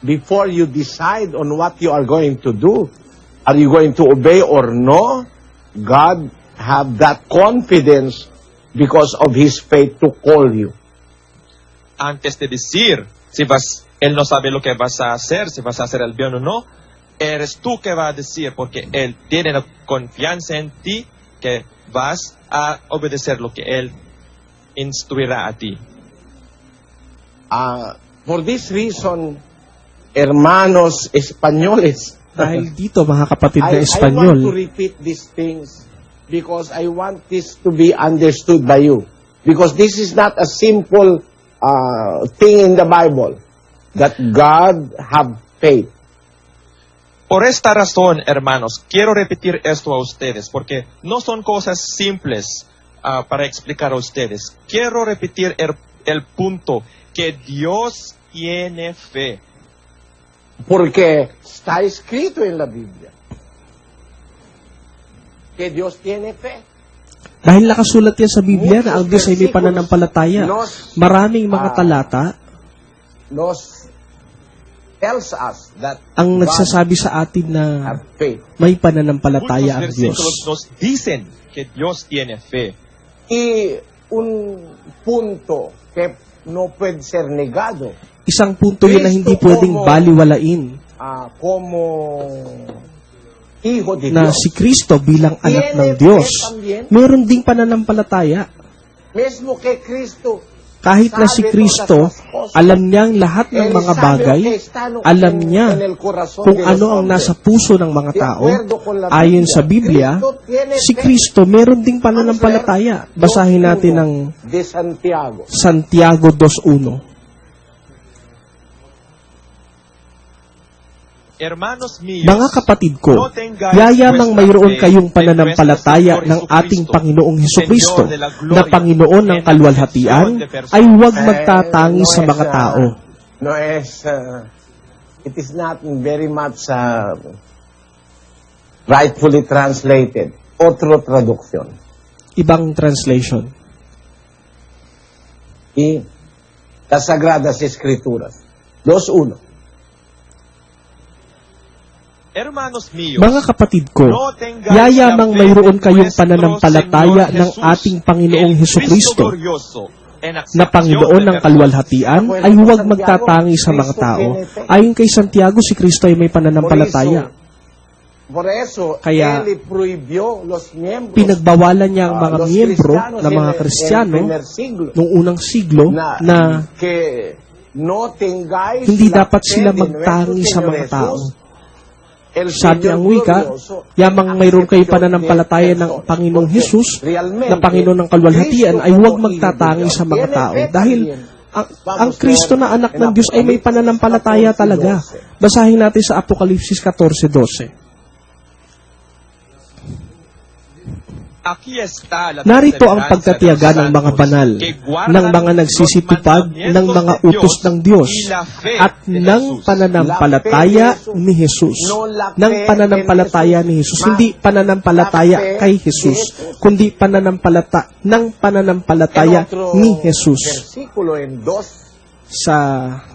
before you decide on what you are going to do, are you going to obey or no? God have that confidence because of His faith to call you. Antes de decir si Él no sabe lo que vas a hacer, si vas a hacer el bien o no, eres tú que vas a decir, porque Él tiene la confianza en ti que vas a obedecer lo que Él instruirá a ti. For this reason, hermanos españoles, Dahil dito, mga kapatid na I want to Espanyol, repeat these things because I want this to be understood by you. Because this is not a simple thing in the Bible that God have faith. Por esta razón, hermanos, quiero repetir esto a ustedes, porque no son cosas simples para explicar a ustedes. Quiero repetir el punto, que Dios tiene fe. Porque está escrito en la Biblia que Dios tiene fe. dahil nakasulat yan sa Biblia na ang Diyos ay may pananampalataya. Maraming mga talata Nos tells us that ang God nagsasabi sa atin na have faith. may pananampalataya ang Muchos Diyos. versículos nos dicen que Dios tiene fe. Y un punto que no puede ser negado Isang punto yun na hindi pwedeng baliwalain, como hijo de na Dios. si Kristo bilang anak ng Diyos, meron ding pananampalataya. Mismo que Cristo, Kahit na si Kristo, alam niyang lahat ng mga bagay, alam niya kung ano ang nasa puso ng mga tao. Ayon sa Biblia, si Kristo meron ding pananampalataya. Basahin natin ang de Santiago. Santiago 2:1. Hermanos míos, Mga kapatid ko, yayamang mayroon kayong pananampalataya ng ating Panginoong Hesukristo na Panginoon ng kalwalhatian ay huwag magtatangi sa mga tao. No es, it is not very much rightfully translated. Otro traducción. Ibang translation. Y las Sagradas Escrituras. 2:1. hermanos míos, Mga kapatid ko, yayamang mayroon kayong pananampalataya ng ating Panginoong Hesukristo na Panginoon ng kalwalhatian ay huwag magtatangi sa mga tao. Ayon kay Santiago, si Kristo ay may pananampalataya. Por eso, Kaya, Él prohibió los miembros, Pinagbawalan niya ang mga los miyembro cristianos na mga en el Kristyano primer siglo, noong unang siglo na que no tengáis hindi la dapat fe sila de magtangi nuestro sa Señor mga tao. Jesús, el Sabi Señor ang wika, glorioso, yamang mayroon kayo acepción pananampalataya de ng personas. Panginoong Porque Jesus realmente, na Panginoon ng kalwalhatian ay huwag Cristo magtatangi sa mga tiene tao. fe Dahil también. ang Kristo na anak ng Diyos ay may pananampalataya talaga. Basahin natin sa Apokalipsis 14:12. aquí está la Narito ang perseverancia pagtatiyaga de ng los mga santos, banal, que guardan ng mga los nagsisitupad, ng mga mandamientos de utos ng Diyos, y la fe at de ng Jesús. pananampalataya ni Jesus. Ng pananampalataya ni Jesus. Hindi pananampalataya kay Jesus, kundi ng pananampalataya ni Jesus. Versículo en 2 Sa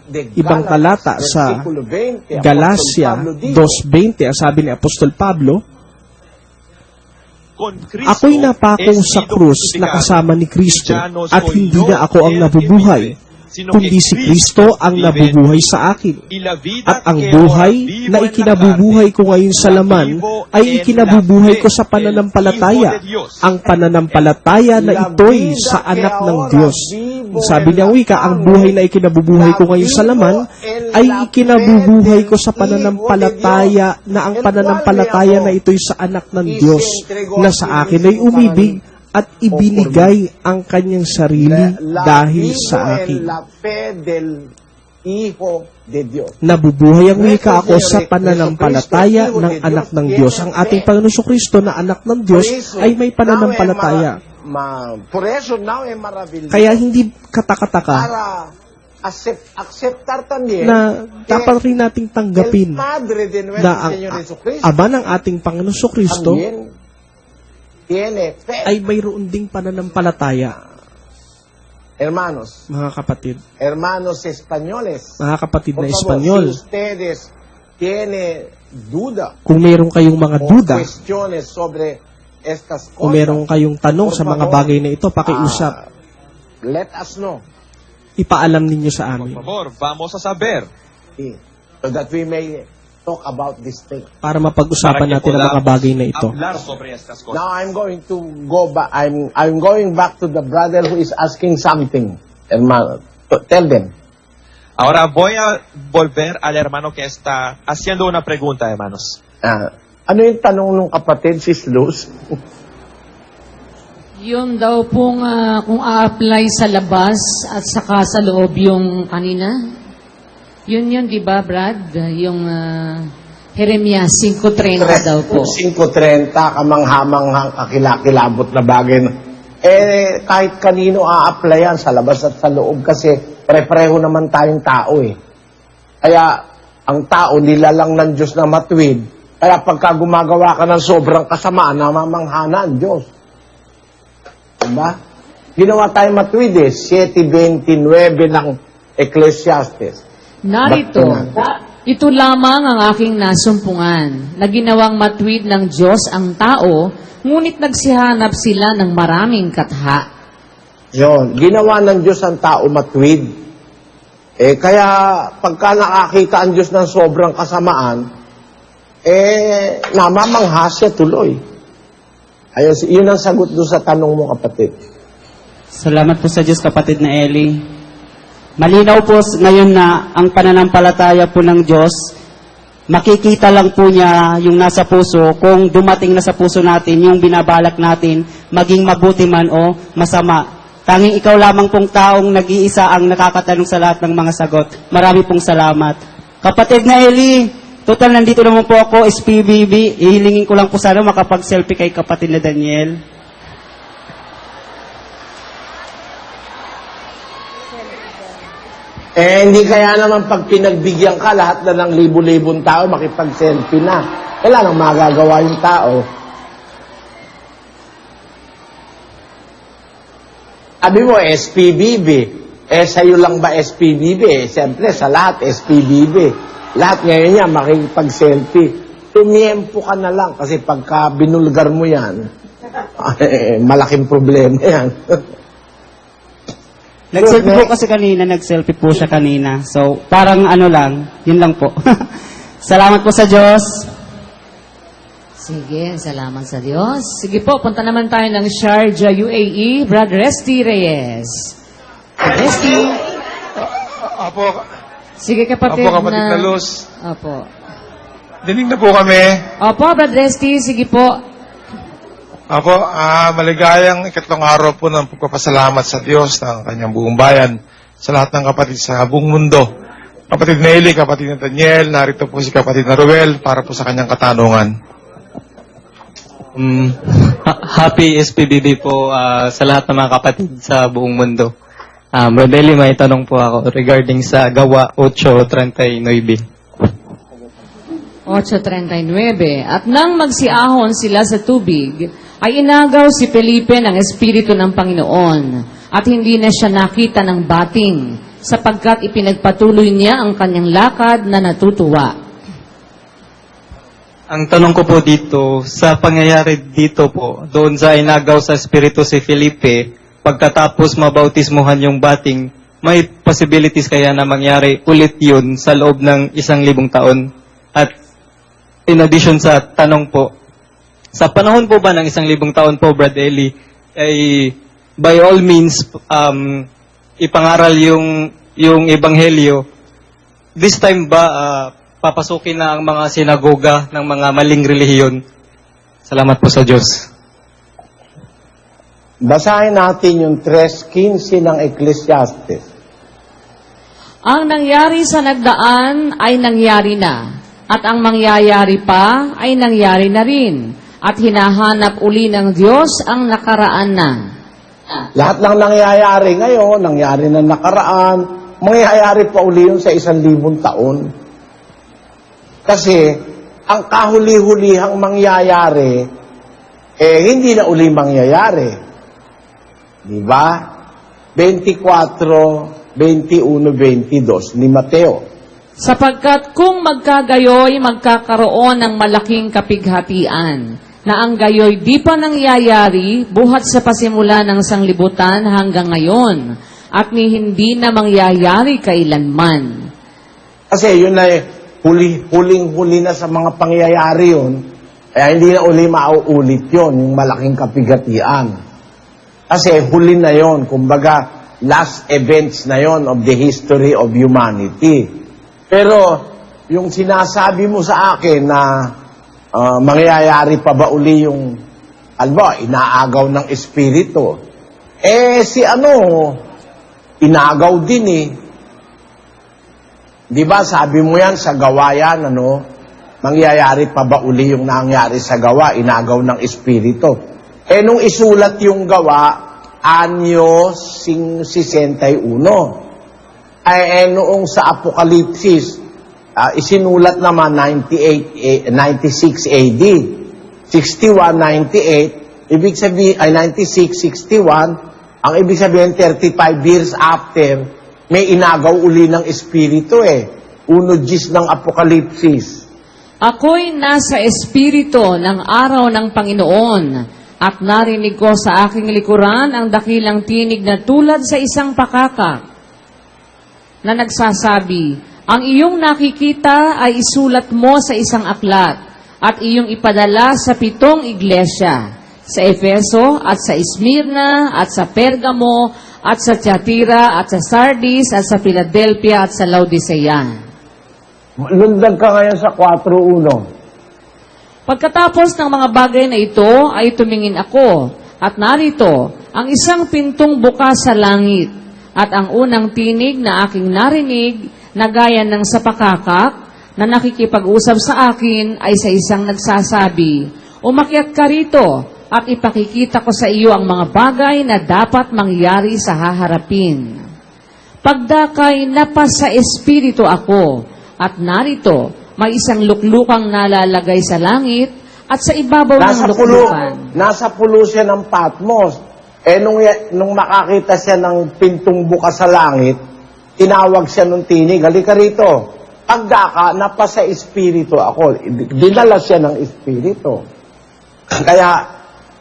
de ibang talata, sa versículo 20, Galacia Apóstol Pablo dijo, 2:20, ang sabi ni Apostol Pablo, Con Cristo ako'y napakong he sa sido krus crucificado. na kasama ni Kristo Ya no at soy hindi yo na ako ang el que nabubuhay, vive, sino kundi que si Kristo ang vive en nabubuhay mí. sa akin. Y la vida At ang que buhay ahora vivo na en la ikinabubuhay ko ngayon sa carne, laman vivo ay en ikinabubuhay la ko fe sa pananampalataya. del Hijo de Dios. Ang pananampalataya na ito'y sa anak ng Diyos. Sabi niya, wika, ang buhay na ikinabubuhay ko ngayon sa laman ay ikinabubuhay ko sa pananampalataya na ang pananampalataya na ito'y sa anak ng Diyos na sa akin ay umibig at ibinigay ang kanyang sarili dahil sa akin. La fe del Hijo de Dios. Nabubuhay ang wika ako sa pananampalataya ng anak ng Diyos. Ang ating Panginoon Kristo na anak ng Diyos ay may pananampalataya. Por eso now es maravilloso. Kaya hindi katakataka Para aceptar también na dapat rin nating el tanggapin Padre de nuestro na ang Señor Jesucristo Ama ng ating Panginoon Kristo también tiene fe. ay mayroon ding pananampalataya, Hermanos, mga kapatid. hermanos españoles, Mga kapatid por na favor, Espanyol, si ustedes tienen duda kung meron kayong mga o duda cuestiones sobre estas o cosas, meron kayong tanong por sa mga favor, bagay na ito, pakiusap, let us know. ipaalam ninyo sa Por amin favor, vamos a saber. Sí, so that we may talk about this thing. para mapag-usapan Para que natin ang mga podamos bagay na ito. hablar sobre estas cosas. Now I'm going to go back. I'm going back to the brother who is asking something. Hermano, tell them. Ahora voy a volver al hermano que está haciendo una pregunta, hermanos. Ano yung tanong ng kapatid, Sis Luz? Yun daw pong kung a-apply sa labas at saka sa loob yung kanina. Yun, di ba, Brad? Yung Jeremiah 5:30 daw po. 5:30, kamanghamanghang kakilakilabot na bagay. Kahit kanino a-applyan sa labas at sa loob kasi pre-preho naman tayong tao eh. Kaya ang tao nilalang ng Diyos na matuwid. Kaya pagka gumagawa ka ng sobrang kasamaan, namamanghana ang Diyos. Diba? Ginawa tayo matuwid eh. 7:29 ng Ecclesiastes. Narito, Ito lamang ang aking nasumpungan, na ginawang matwid ng Diyos ang tao, ngunit nagsihanap sila ng maraming katha. Yon, ginawa ng Diyos ang tao matwid. Kaya pagka nakakita ang Diyos ng sobrang kasamaan, namamangha siya tuloy. Ayun, yun ang sagot doon sa tanong mo, kapatid. Salamat po sa Diyos, kapatid na Eli. Malinaw po ngayon na ang pananampalataya po ng Diyos, makikita lang po niya yung nasa puso kung dumating na sa puso natin yung binabalak natin, maging mabuti man o masama. Tanging ikaw lamang pong taong nag-iisa ang nakakatanong sa lahat ng mga sagot. Marami pong salamat. Kapatid na Eli, total nandito naman po ako, SPBB. Ihilingin ko lang po sana makapag-selfie kay kapatid na Daniel. Hindi kaya naman pag pinagbigyan ka, lahat na ng libo-libong tao makipag-selfie na. Wala nang magagawa yung tao. Sabi mo, SPBB. Sa'yo lang ba SPBB? Siyempre, sa lahat, SPBB. Lahat ngayon yan, makipag-selfie. Tumiyempo ka na lang, kasi pagka binulgar mo yan, malaking problema yan. Nag-selfie po kasi kanina, nag-selfie po siya kanina. So, parang ano lang, yun lang po. Salamat po sa Diyos. Sige, salamat sa Diyos. Sige po, punta naman tayo ng Sharjah, UAE, Brother Resty Reyes. Resty. Apo, Sige, kapatid kapatid na Luz. Opo. Dinig na po kami. Opo, Brother Resty, sige po. Apo, maligayang ikatlong araw po ng pagpapasalamat sa Diyos ng kanyang buong bayan sa lahat ng kapatid sa buong mundo. Kapatid na Eli, kapatid na Daniel, narito po si kapatid na Ruel para po sa kanyang katanungan. Happy SPBB po sa lahat ng mga kapatid sa buong mundo. Brother Eli, may tanong po ako regarding sa Gawa 8:39. 8:39. At nang magsiahon sila sa tubig, ay inagaw si Felipe ng Espiritu ng Panginoon at hindi na siya nakita ng bating sapagkat ipinagpatuloy niya ang kanyang lakad na natutuwa. Ang tanong ko po dito, sa pangyayari dito po, doon sa inagaw sa Espiritu si Felipe, pagkatapos mabautismuhan yung bating, may possibilities kaya na mangyari ulit yun sa loob ng 1,000 taon? At in addition sa tanong po, sa panahon po ba ng 1,000 taon po, Brad Eli, ay by all means, ipangaral yung ebanghelyo, this time ba, papasukin na ang mga sinagoga ng mga maling relihiyon? Salamat po sa Diyos. Basahin natin yung 3:15 ng Ecclesiastes. Ang nangyari sa nagdaan ay nangyari na, at ang mangyayari pa ay nangyari na rin, at hinahanap uli ng Diyos ang nakaraan na. Lahat ng nangyayari ngayon, nangyari na nakaraan, mangyayari pa uli yun sa 1,000 taon. Kasi, ang kahuli-hulihang mangyayari, hindi na uli mangyayari. Di ba? 24, 21, 22 ni Mateo. Sapagkat kung magkagayoy, magkakaroon ng malaking kapighatian, na ang gayoy di pa nangyayari buhat sa pasimula ng sanglibutan hanggang ngayon, at ni hindi na mangyayari kailanman. Kasi yun na huling-huli na sa mga pangyayari yun, kaya hindi na uli mauulit yun, yung malaking kapighatian. Kasi huli na yun, kumbaga, last events na yon of the history of humanity. Pero, yung sinasabi mo sa akin na mangyayari pa ba uli yung, inaagaw ng espiritu, inagaw din eh. Di ba, sabi mo yan sa Gawa yan, mangyayari pa ba uli yung nangyari sa Gawa, inagaw ng espiritu. Nung isulat yung Gawa, anyo 61. Noong sa Apokalipsis, isinulat naman 96 AD. 61, 98, ibig sabihin, 96, 61, ang ibig sabihin 35 years after, may inagaw uli ng espiritu 1:10 ng Apokalipsis. Ako'y nasa espiritu ng araw ng Panginoon at narinig ko sa aking likuran ang dakilang tinig na tulad sa isang pakakak na nagsasabi, ang iyong nakikita ay isulat mo sa isang aklat at iyong ipadala sa 7 iglesia, sa Efeso at sa Esmirna at sa Pergamo at sa Tiatira at sa Sardis at sa Philadelphia at sa Laodicea. Lundag ka ngayon sa 4:1. Pagkatapos ng mga bagay na ito ay tumingin ako at narito ang isang pintong bukas sa langit at ang unang tinig na aking narinig na gaya ng sa pakakak na nakikipag-usap sa akin ay sa isang nagsasabi, umakyat ka rito at ipakikita ko sa iyo ang mga bagay na dapat mangyari sa haharapin. Pagdakay napasa espiritu ako at narito may isang luklukang nalalagay sa langit at sa ibabaw ng luklukan. Nasa pulo siya ng Patmos. Nung makakita siya ng pintong bukas sa langit, tinawag siya nung tinig, halika rito. Pagdaka, napasa espiritu ako. Dinala siya ng espiritu. Kaya,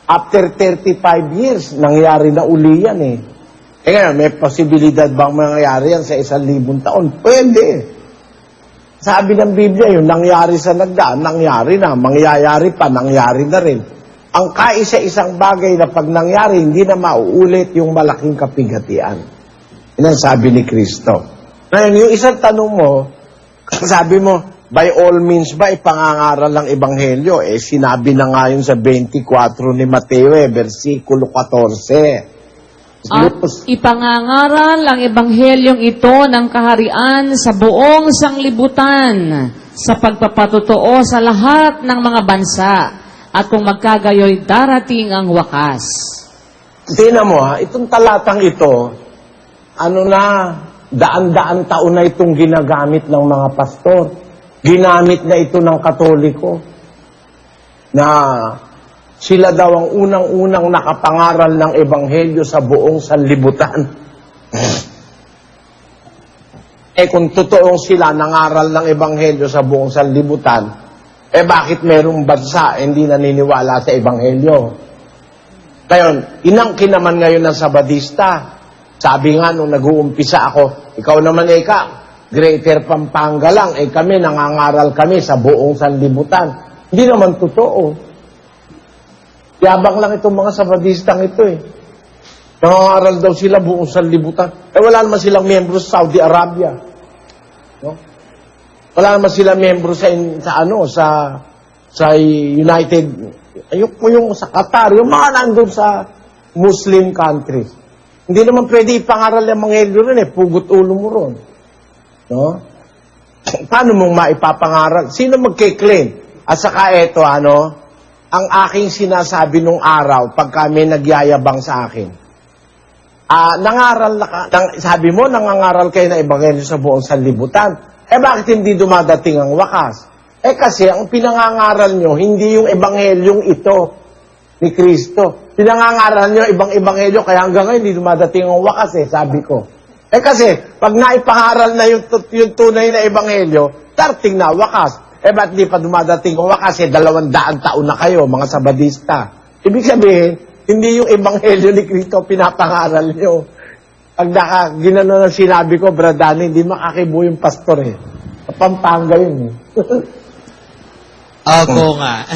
after 35 years, nangyari na uli yan eh. Ngayon, may posibilidad bang mangyari yan sa 1,000 taon? Pwede. Sabi ng Biblia, yung nangyari sa nagdaan, nangyari na. Mangyayari pa, nangyari na rin. Ang kaisa-isang bagay na pag nangyari, hindi na mauulit yung malaking kapigatian. Yan ang sabi ni Kristo. Ngayon, yung isang tanong mo, sabi mo, by all means ba ipangangaral ng Ebanghelyo? Sinabi na nga yun sa 24 ni Mateo, versikulo 14. At ipangangaral ang ebanghelyong ito ng kaharian sa buong sanglibutan sa pagpapatotoo sa lahat ng mga bansa at kung magkagayoy darating ang wakas. Tingnan mo ha, itong talatang ito, daan-daan taon na itong ginagamit ng mga pastor. Ginamit na ito ng Katoliko na sila daw ang unang-unang nakapangaral ng Ebanghelyo sa buong sanlibutan. Kung totoong sila nangaral ng Ebanghelyo sa buong sanlibutan, bakit merong bansa hindi naniniwala sa Ebanghelyo? Ngayon, inangkin naman ngayon ng Sabadista. Sabi nga nung nag-uumpisa ako, ikaw naman Greater Pampanga lang, kami nangangaral kami sa buong sanlibutan. Hindi naman totoo. Yabang lang itong mga Sabadistang ito eh. Nangangaral daw sila buong sanlibutan. Wala naman silang miyembro sa Saudi Arabia. No? Wala naman silang miyembro sa United, yung sa Qatar, yung mga nandun sa Muslim countries. Hindi naman pwede ipangaral yung mga Ebanghelyo rin pugot ulo mo ron. No? Paano mong maipapangaral? Sino magkiklaim? At saka ito, ang aking sinasabi nung araw pag kami nagyayabang sa akin. Nangaral na sabi mo, nangangaral kayo na Ebanghelyo sa buong sanlibutan. Bakit hindi dumadating ang wakas? Kasi ang pinangangaral nyo, hindi yung Ebanghelyong ito ni Kristo. Pinangangaral nyo ibang Ebanghelyo, kaya hanggang ngayon hindi dumadating ang wakas sabi ko. Kasi, pag naipangaral na yung tunay na Ebanghelyo, darating na wakas. Ba't di pa dumadating ang wakas 200 taon na kayo, mga Sabadista. Ibig sabihin, hindi yung Ebanghelyo ni Kristo pinapangaral nyo. Pag ginano na sinabi ko, Bradani, hindi makakibuo yung pastor Pampanga yun Ako nga.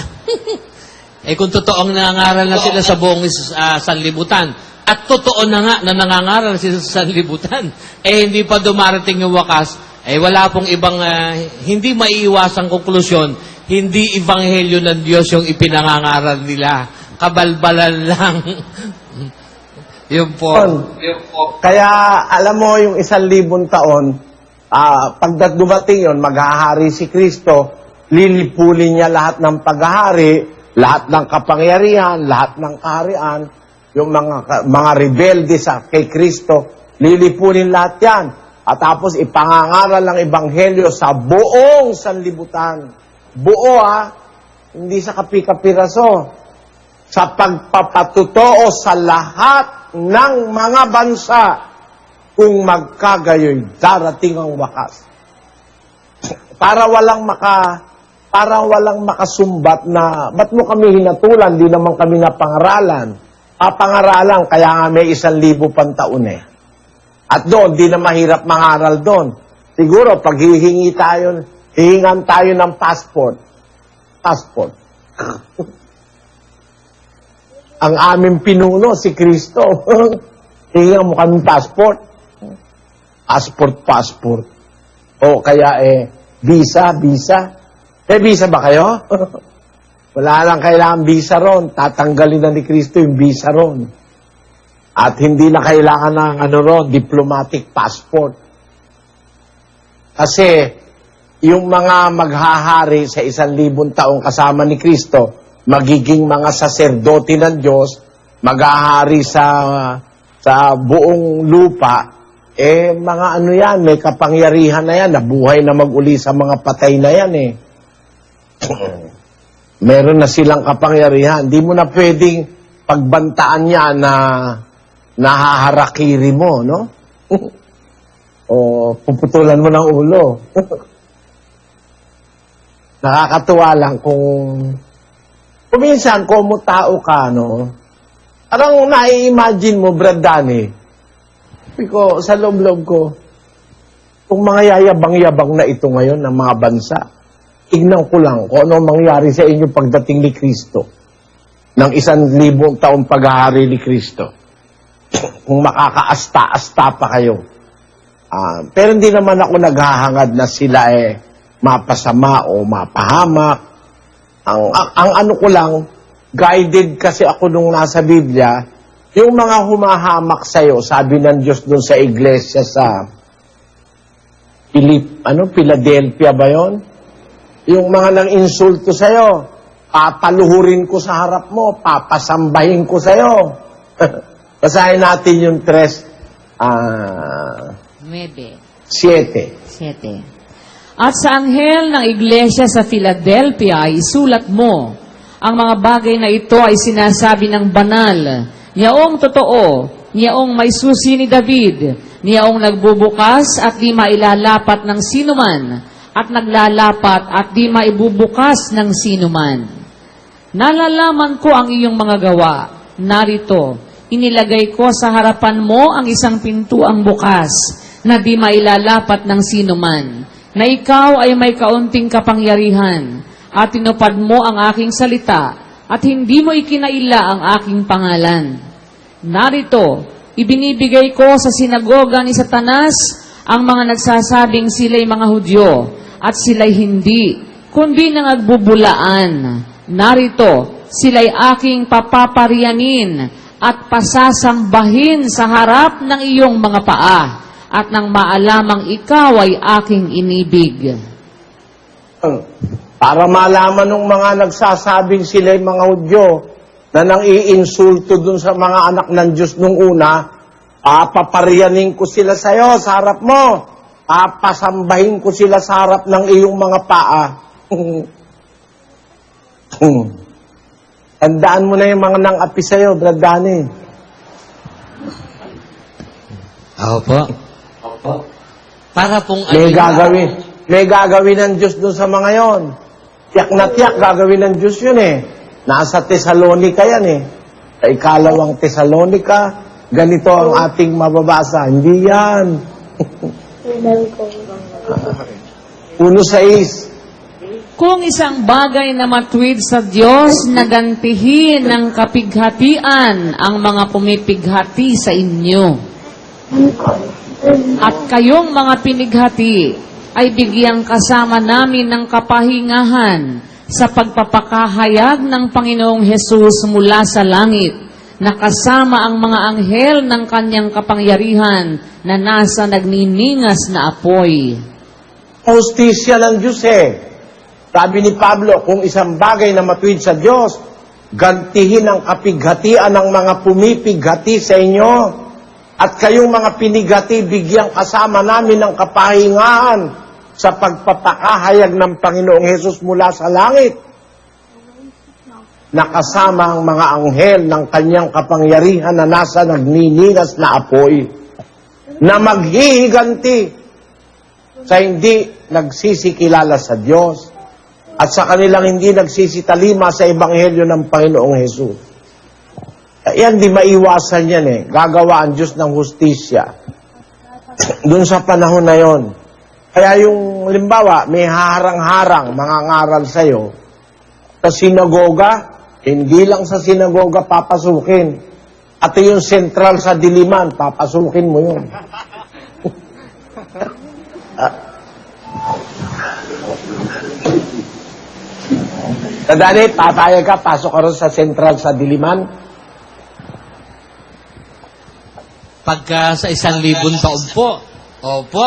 Kung totoong nangangaral na sila sa buong sanlibutan, at totoo na nga na nangangaral sila sa sanlibutan, hindi pa dumarating yung wakas, wala pong ibang, hindi maiiwasang konklusyon, hindi Ebanghelyo ng Diyos yung ipinangangaral nila. Kabalbalan lang. Yun po. Kaya, alam mo, yung 1,000 taon, pag dumating yun, maghahari si Kristo, lilipulin niya lahat ng paghahari, lahat ng kapangyarihan, lahat ng kaharian, yung mga rebelde kay Kristo, lilipulin lahat yan. At tapos ipangangaral ng Ebanghelyo sa buong sanlibutan. Buo hindi sa kapi-kapiraso. Sa pagpapatotoo sa lahat ng mga bansa kung magkagayoy darating ang wakas. para walang makasumbat na, ba't mo kami hinatulan, di naman kami napangaralan. Pangaralan, kaya nga may 1,000 pang taon eh. At doon, di na mahirap mangaral doon. Siguro, pag hihingan tayo ng passport. Ang aming pinuno, si Kristo. Hihingan mo kami passport. Passport. O kaya visa. May visa ba kayo? Wala lang kailangan visa ron. Tatanggalin na ni Kristo yung visa ron. At hindi na kailangan ng diplomatic passport. Kasi yung mga maghahari sa 1,000 taong kasama ni Kristo, magiging mga saserdote ng Diyos, maghahari sa buong lupa, mga yan, may kapangyarihan na yan, nabuhay na mag-uli sa mga patay na yan Meron na silang kapangyarihan. Di mo na pwedeng pagbantaan niya na nahaharakiri mo, no? O puputulan mo ng ulo. Nakakatuwa lang kung minsan, kung tao ka, no? Parang nai-imagine mo, Brad Danny, ko, sa loob-loob ko, kung mga yayabang-yabang na ito ngayon ng mga bansa, tignan ko lang kung ano mangyari sa inyo pagdating ni Kristo ng 1,000 taong paghahari ni Kristo. Kung makakaasta-asta pa kayo. Pero hindi naman ako naghahangad na sila mapasama o mapahamak. Ang ano ko lang, guided kasi ako nung nasa Biblia, yung mga humahamak sa'yo, sabi ng Diyos doon sa iglesia sa Philadelphia ba yon? Yung mga nang insulto sa'yo, papaluhurin ko sa harap mo, papasambahin ko sa'yo. Basahin natin yung 7. At sa anghel ng iglesia sa Philadelphia ay isulat mo, ang mga bagay na ito ay sinasabi ng banal, niyaong totoo, niyaong may susi ni David, niyaong nagbubukas at di mailalapat ng sinuman, at naglalapat at di maibubukas ng sinuman. Nalalaman ko ang iyong mga gawa. Narito, inilagay ko sa harapan mo ang isang pintuang bukas na di mailalapat ng sinuman, na ikaw ay may kaunting kapangyarihan at tinupad mo ang aking salita at hindi mo ikinaila ang aking pangalan. Narito, ibinibigay ko sa sinagoga ni Satanas ang mga nagsasabing sila'y mga Hudyo at sila'y hindi, kundi nangagbubulaan. Narito, sila'y aking papaparianin at pasasambahin sa harap ng iyong mga paa at nang maalamang ikaw ay aking inibig. Para malaman ng mga nagsasabing sila'y mga Hudyo na nang iinsulto dun sa mga anak ng Diyos nung una, papaparianin ko sila sa'yo sa harap mo. Papasambahin ko sila sa harap ng iyong mga paa. Tandaan mo na yung mga nang-api sa'yo, Brad Danny. Opo. Para pong May gagawin ng Diyos doon sa mga yon. Tiyak na tiyak, gagawin ng Diyos yun Nasa Thessalonica yan Sa 2 Thessalonica, ganito ang ating mababasa. Hindi yan. 1:6. Kung isang bagay na matuwid sa Diyos na gantihin ng kapighatian ang mga pumipighati sa inyo. At kayong mga pinighati ay bigyang kasama namin ng kapahingahan sa pagpapakahayag ng Panginoong Hesus mula sa langit, na kasama ang mga anghel ng kanyang kapangyarihan na nasa nagniningas na apoy. Hustisya ng Diyos Sabi ni Pablo, kung isang bagay na matuwid sa Diyos, gantihin ang kapighatian ng mga pumipighati sa inyo. At kayong mga pinighati, bigyang kasama namin ng kapahingahan sa pagpapakahayag ng Panginoong Hesus mula sa langit. Nakasama ang mga anghel ng kanyang kapangyarihan na nasa nagniningas na apoy, na maghihiganti sa hindi nagsisikilala sa Diyos at sa kanilang hindi nagsisitalima sa Ebanghelyo ng Panginoong Hesus. Yan, di maiwasan yan eh. Gagawa ang Diyos ng hustisya. Doon sa panahon na yon. Kaya yung, limbawa, may harang-harang mga ngaral sa'yo, sa sinagoga, hindi lang sa sinagoga papasukin. At yung sentral sa Diliman, papasukin mo yun. Tadali, papayag ka, pasok ka rin sa sentral sa Diliman. Pagka sa 1,000 taon po, opo,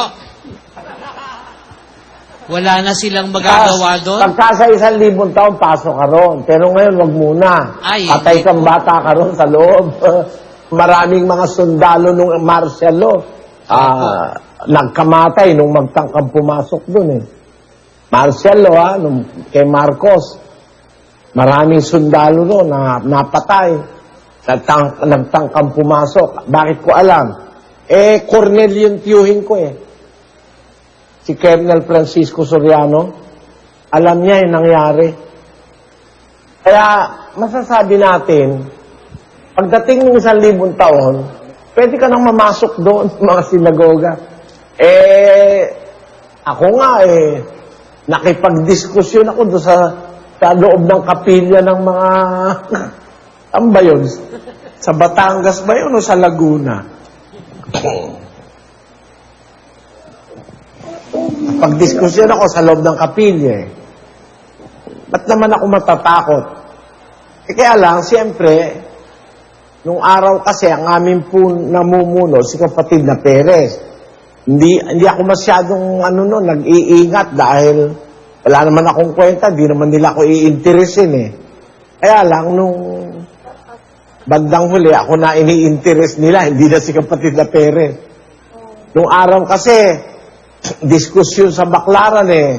wala na silang magagawa doon. Pagka sa 1,000 taon, pasok ka ron. Pero ngayon, wag muna. Ay, Patay hindi kang po. bata ka ron sa loob. Maraming mga sundalo nung martial law. Nagkamatay nung magtangkang pumasok doon eh. Martial law nung kay Marcos. Maraming sundalo doon na napatay. Nagtangkang pumasok. Bakit ko alam? Cornel yung tiyuhin ko eh. Si Colonel Francisco Soriano, alam niya yung nangyari. Kaya, masasabi natin, pagdating ng 1,000 taon, pwede ka nang mamasok doon sa mga sinagoga. Ako nga nakipagdiskusyon ako doon sa loob ng kapilya ng mga, ano ba yun? Sa Batangas ba yun o sa Laguna? Pagdiskusyon ako sa loob ng kapilya eh. Ba't naman ako matatakot? Kaya lang, siyempre, nung araw kasi, ang aming po namumuno, si kapatid na Perez. Hindi ako masyadong nag-iingat dahil wala naman akong kwenta, di naman nila ako iinteresin eh. Kaya lang, nung bandang huli, ako na ini-interest nila, hindi na si kapatid na Perez. Nung araw kasi, diskusyon sa Baclaran eh.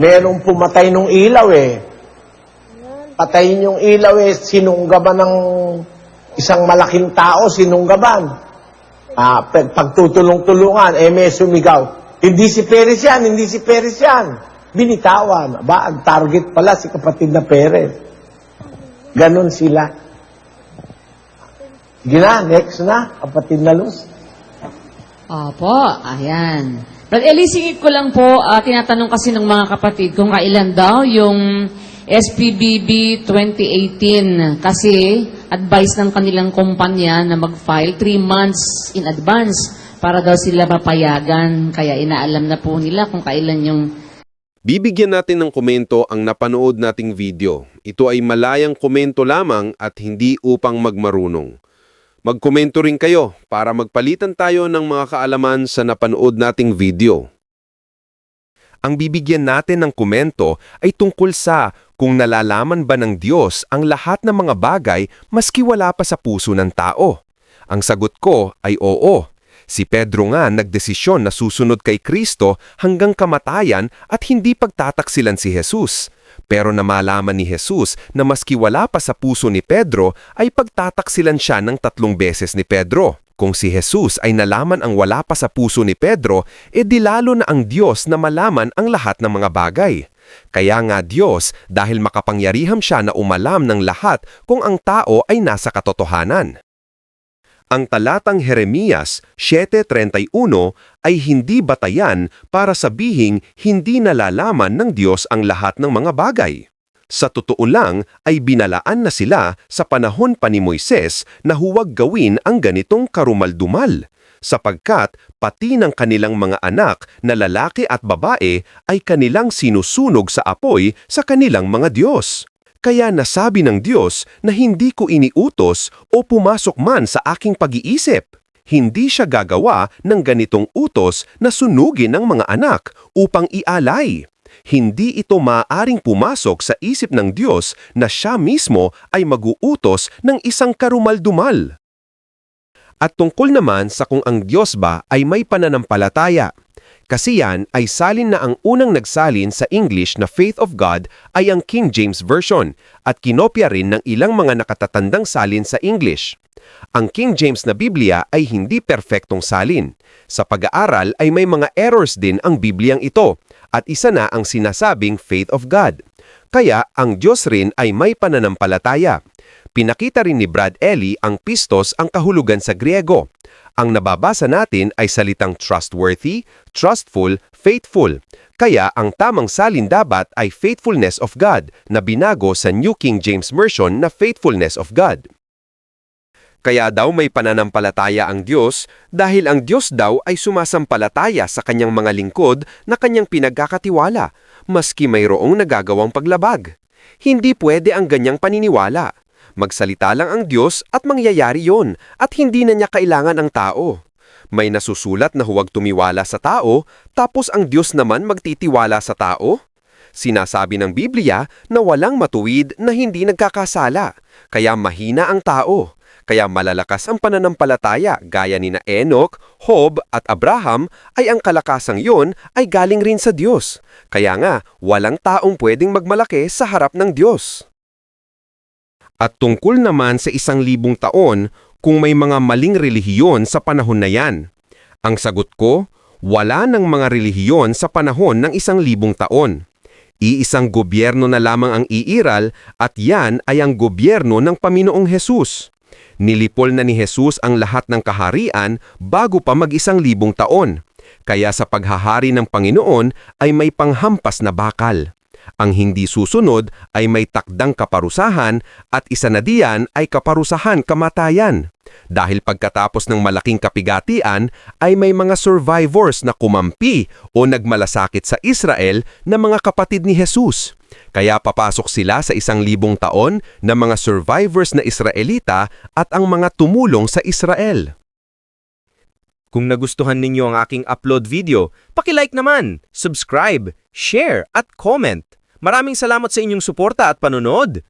Merong pumatay nung ilaw eh. Patayin yung ilaw eh, sinunggaban ng isang malaking tao, sinunggaban. Pagtutulong-tulungan, may sumigaw. Hindi si Perez yan, hindi si Perez yan. Binitawan. Ang target pala si kapatid na Perez. Ganon sila. Sige na, next na, kapatid na Luz. Opo, ayan. Brad Eli, singit ko lang po, tinatanong kasi ng mga kapatid kung kailan daw yung SPBB 2018 kasi advice ng kanilang kumpanya na mag-file 3 months in advance para daw sila mapayagan. Kaya inaalam na po nila kung kailan yung... Bibigyan natin ng komento ang napanood nating video. Ito ay malayang komento lamang at hindi upang magmarunong. Magkomento rin kayo para magpalitan tayo ng mga kaalaman sa napanood nating video. Ang bibigyan natin ng komento ay tungkol sa kung nalalaman ba ng Diyos ang lahat ng mga bagay maski wala pa sa puso ng tao. Ang sagot ko ay oo. Si Pedro nga nagdesisyon na susunod kay Kristo hanggang kamatayan at hindi pagtataksilan si Jesus. Pero namalaman ni Jesus na maski wala pa sa puso ni Pedro ay pagtataksilan siya ng 3 beses ni Pedro. Kung si Jesus ay nalaman ang wala pa sa puso ni Pedro, di lalo na ang Diyos na malaman ang lahat ng mga bagay. Kaya nga Diyos dahil makapangyariham siya na umalam ng lahat kung ang tao ay nasa katotohanan. Ang talatang Jeremias 7:31 ay hindi batayan para sabihing hindi nalalaman ng Diyos ang lahat ng mga bagay. Sa totoo lang ay binalaan na sila sa panahon pa ni Moises na huwag gawin ang ganitong karumaldumal, sapagkat pati ng kanilang mga anak na lalaki at babae ay kanilang sinusunog sa apoy sa kanilang mga Diyos. Kaya nasabi ng Diyos na hindi ko iniutos o pumasok man sa aking pag-iisip. Hindi siya gagawa ng ganitong utos na sunugin ng mga anak upang ialay. Hindi ito maaaring pumasok sa isip ng Diyos na siya mismo ay mag-uutos ng isang karumaldumal. At tungkol naman sa kung ang Diyos ba ay may pananampalataya. Kasi yan ay salin na ang unang nagsalin sa English na Faith of God ay ang King James Version at kinopya rin ng ilang mga nakatatandang salin sa English. Ang King James na Biblia ay hindi perpektong salin. Sa pag-aaral ay may mga errors din ang Bibliang ito at isa na ang sinasabing Faith of God. Kaya ang Diyos rin ay may pananampalataya. Pinakita rin ni Brad Ely ang pistos ang kahulugan sa Griego. Ang nababasa natin ay salitang trustworthy, trustful, faithful. Kaya ang tamang salin dapat ay faithfulness of God na binago sa New King James Version na faithfulness of God. Kaya daw may pananampalataya ang Diyos dahil ang Diyos daw ay sumasampalataya sa kanyang mga lingkod na kanyang pinagkakatiwala, maski mayroong nagagawang paglabag. Hindi pwede ang ganyang paniniwala. Magsalita lang ang Diyos at mangyayari yon at hindi na niya kailangan ang tao. May nasusulat na huwag tumiwala sa tao, tapos ang Diyos naman magtitiwala sa tao? Sinasabi ng Biblia na walang matuwid na hindi nagkakasala, kaya mahina ang tao. Kaya malalakas ang pananampalataya gaya ni na Enoch, Job at Abraham ay ang kalakasang yon ay galing rin sa Diyos. Kaya nga, walang taong pwedeng magmalaki sa harap ng Diyos. At tungkol naman sa 1,000 taon kung may mga maling relihiyon sa panahon na yan. Ang sagot ko, wala ng mga relihiyon sa panahon ng 1,000 taon. Iisang gobyerno na lamang ang iiral at yan ay ang gobyerno ng Panginoong Hesus. Nilipol na ni Hesus ang lahat ng kaharian bago pa mag-1,000 taon. Kaya sa paghahari ng Panginoon ay may panghampas na bakal. Ang hindi susunod ay may takdang kaparusahan at isa na diyan ay kaparusahan kamatayan. Dahil pagkatapos ng malaking kapigatian ay may mga survivors na kumampi o nagmalasakit sa Israel na mga kapatid ni Hesus. Kaya papasok sila sa 1,000 taon na mga survivors na Israelita at ang mga tumulong sa Israel. Kung nagustuhan ninyo ang aking upload video, paki-like naman, subscribe, share at comment. Maraming salamat sa inyong suporta at panonood.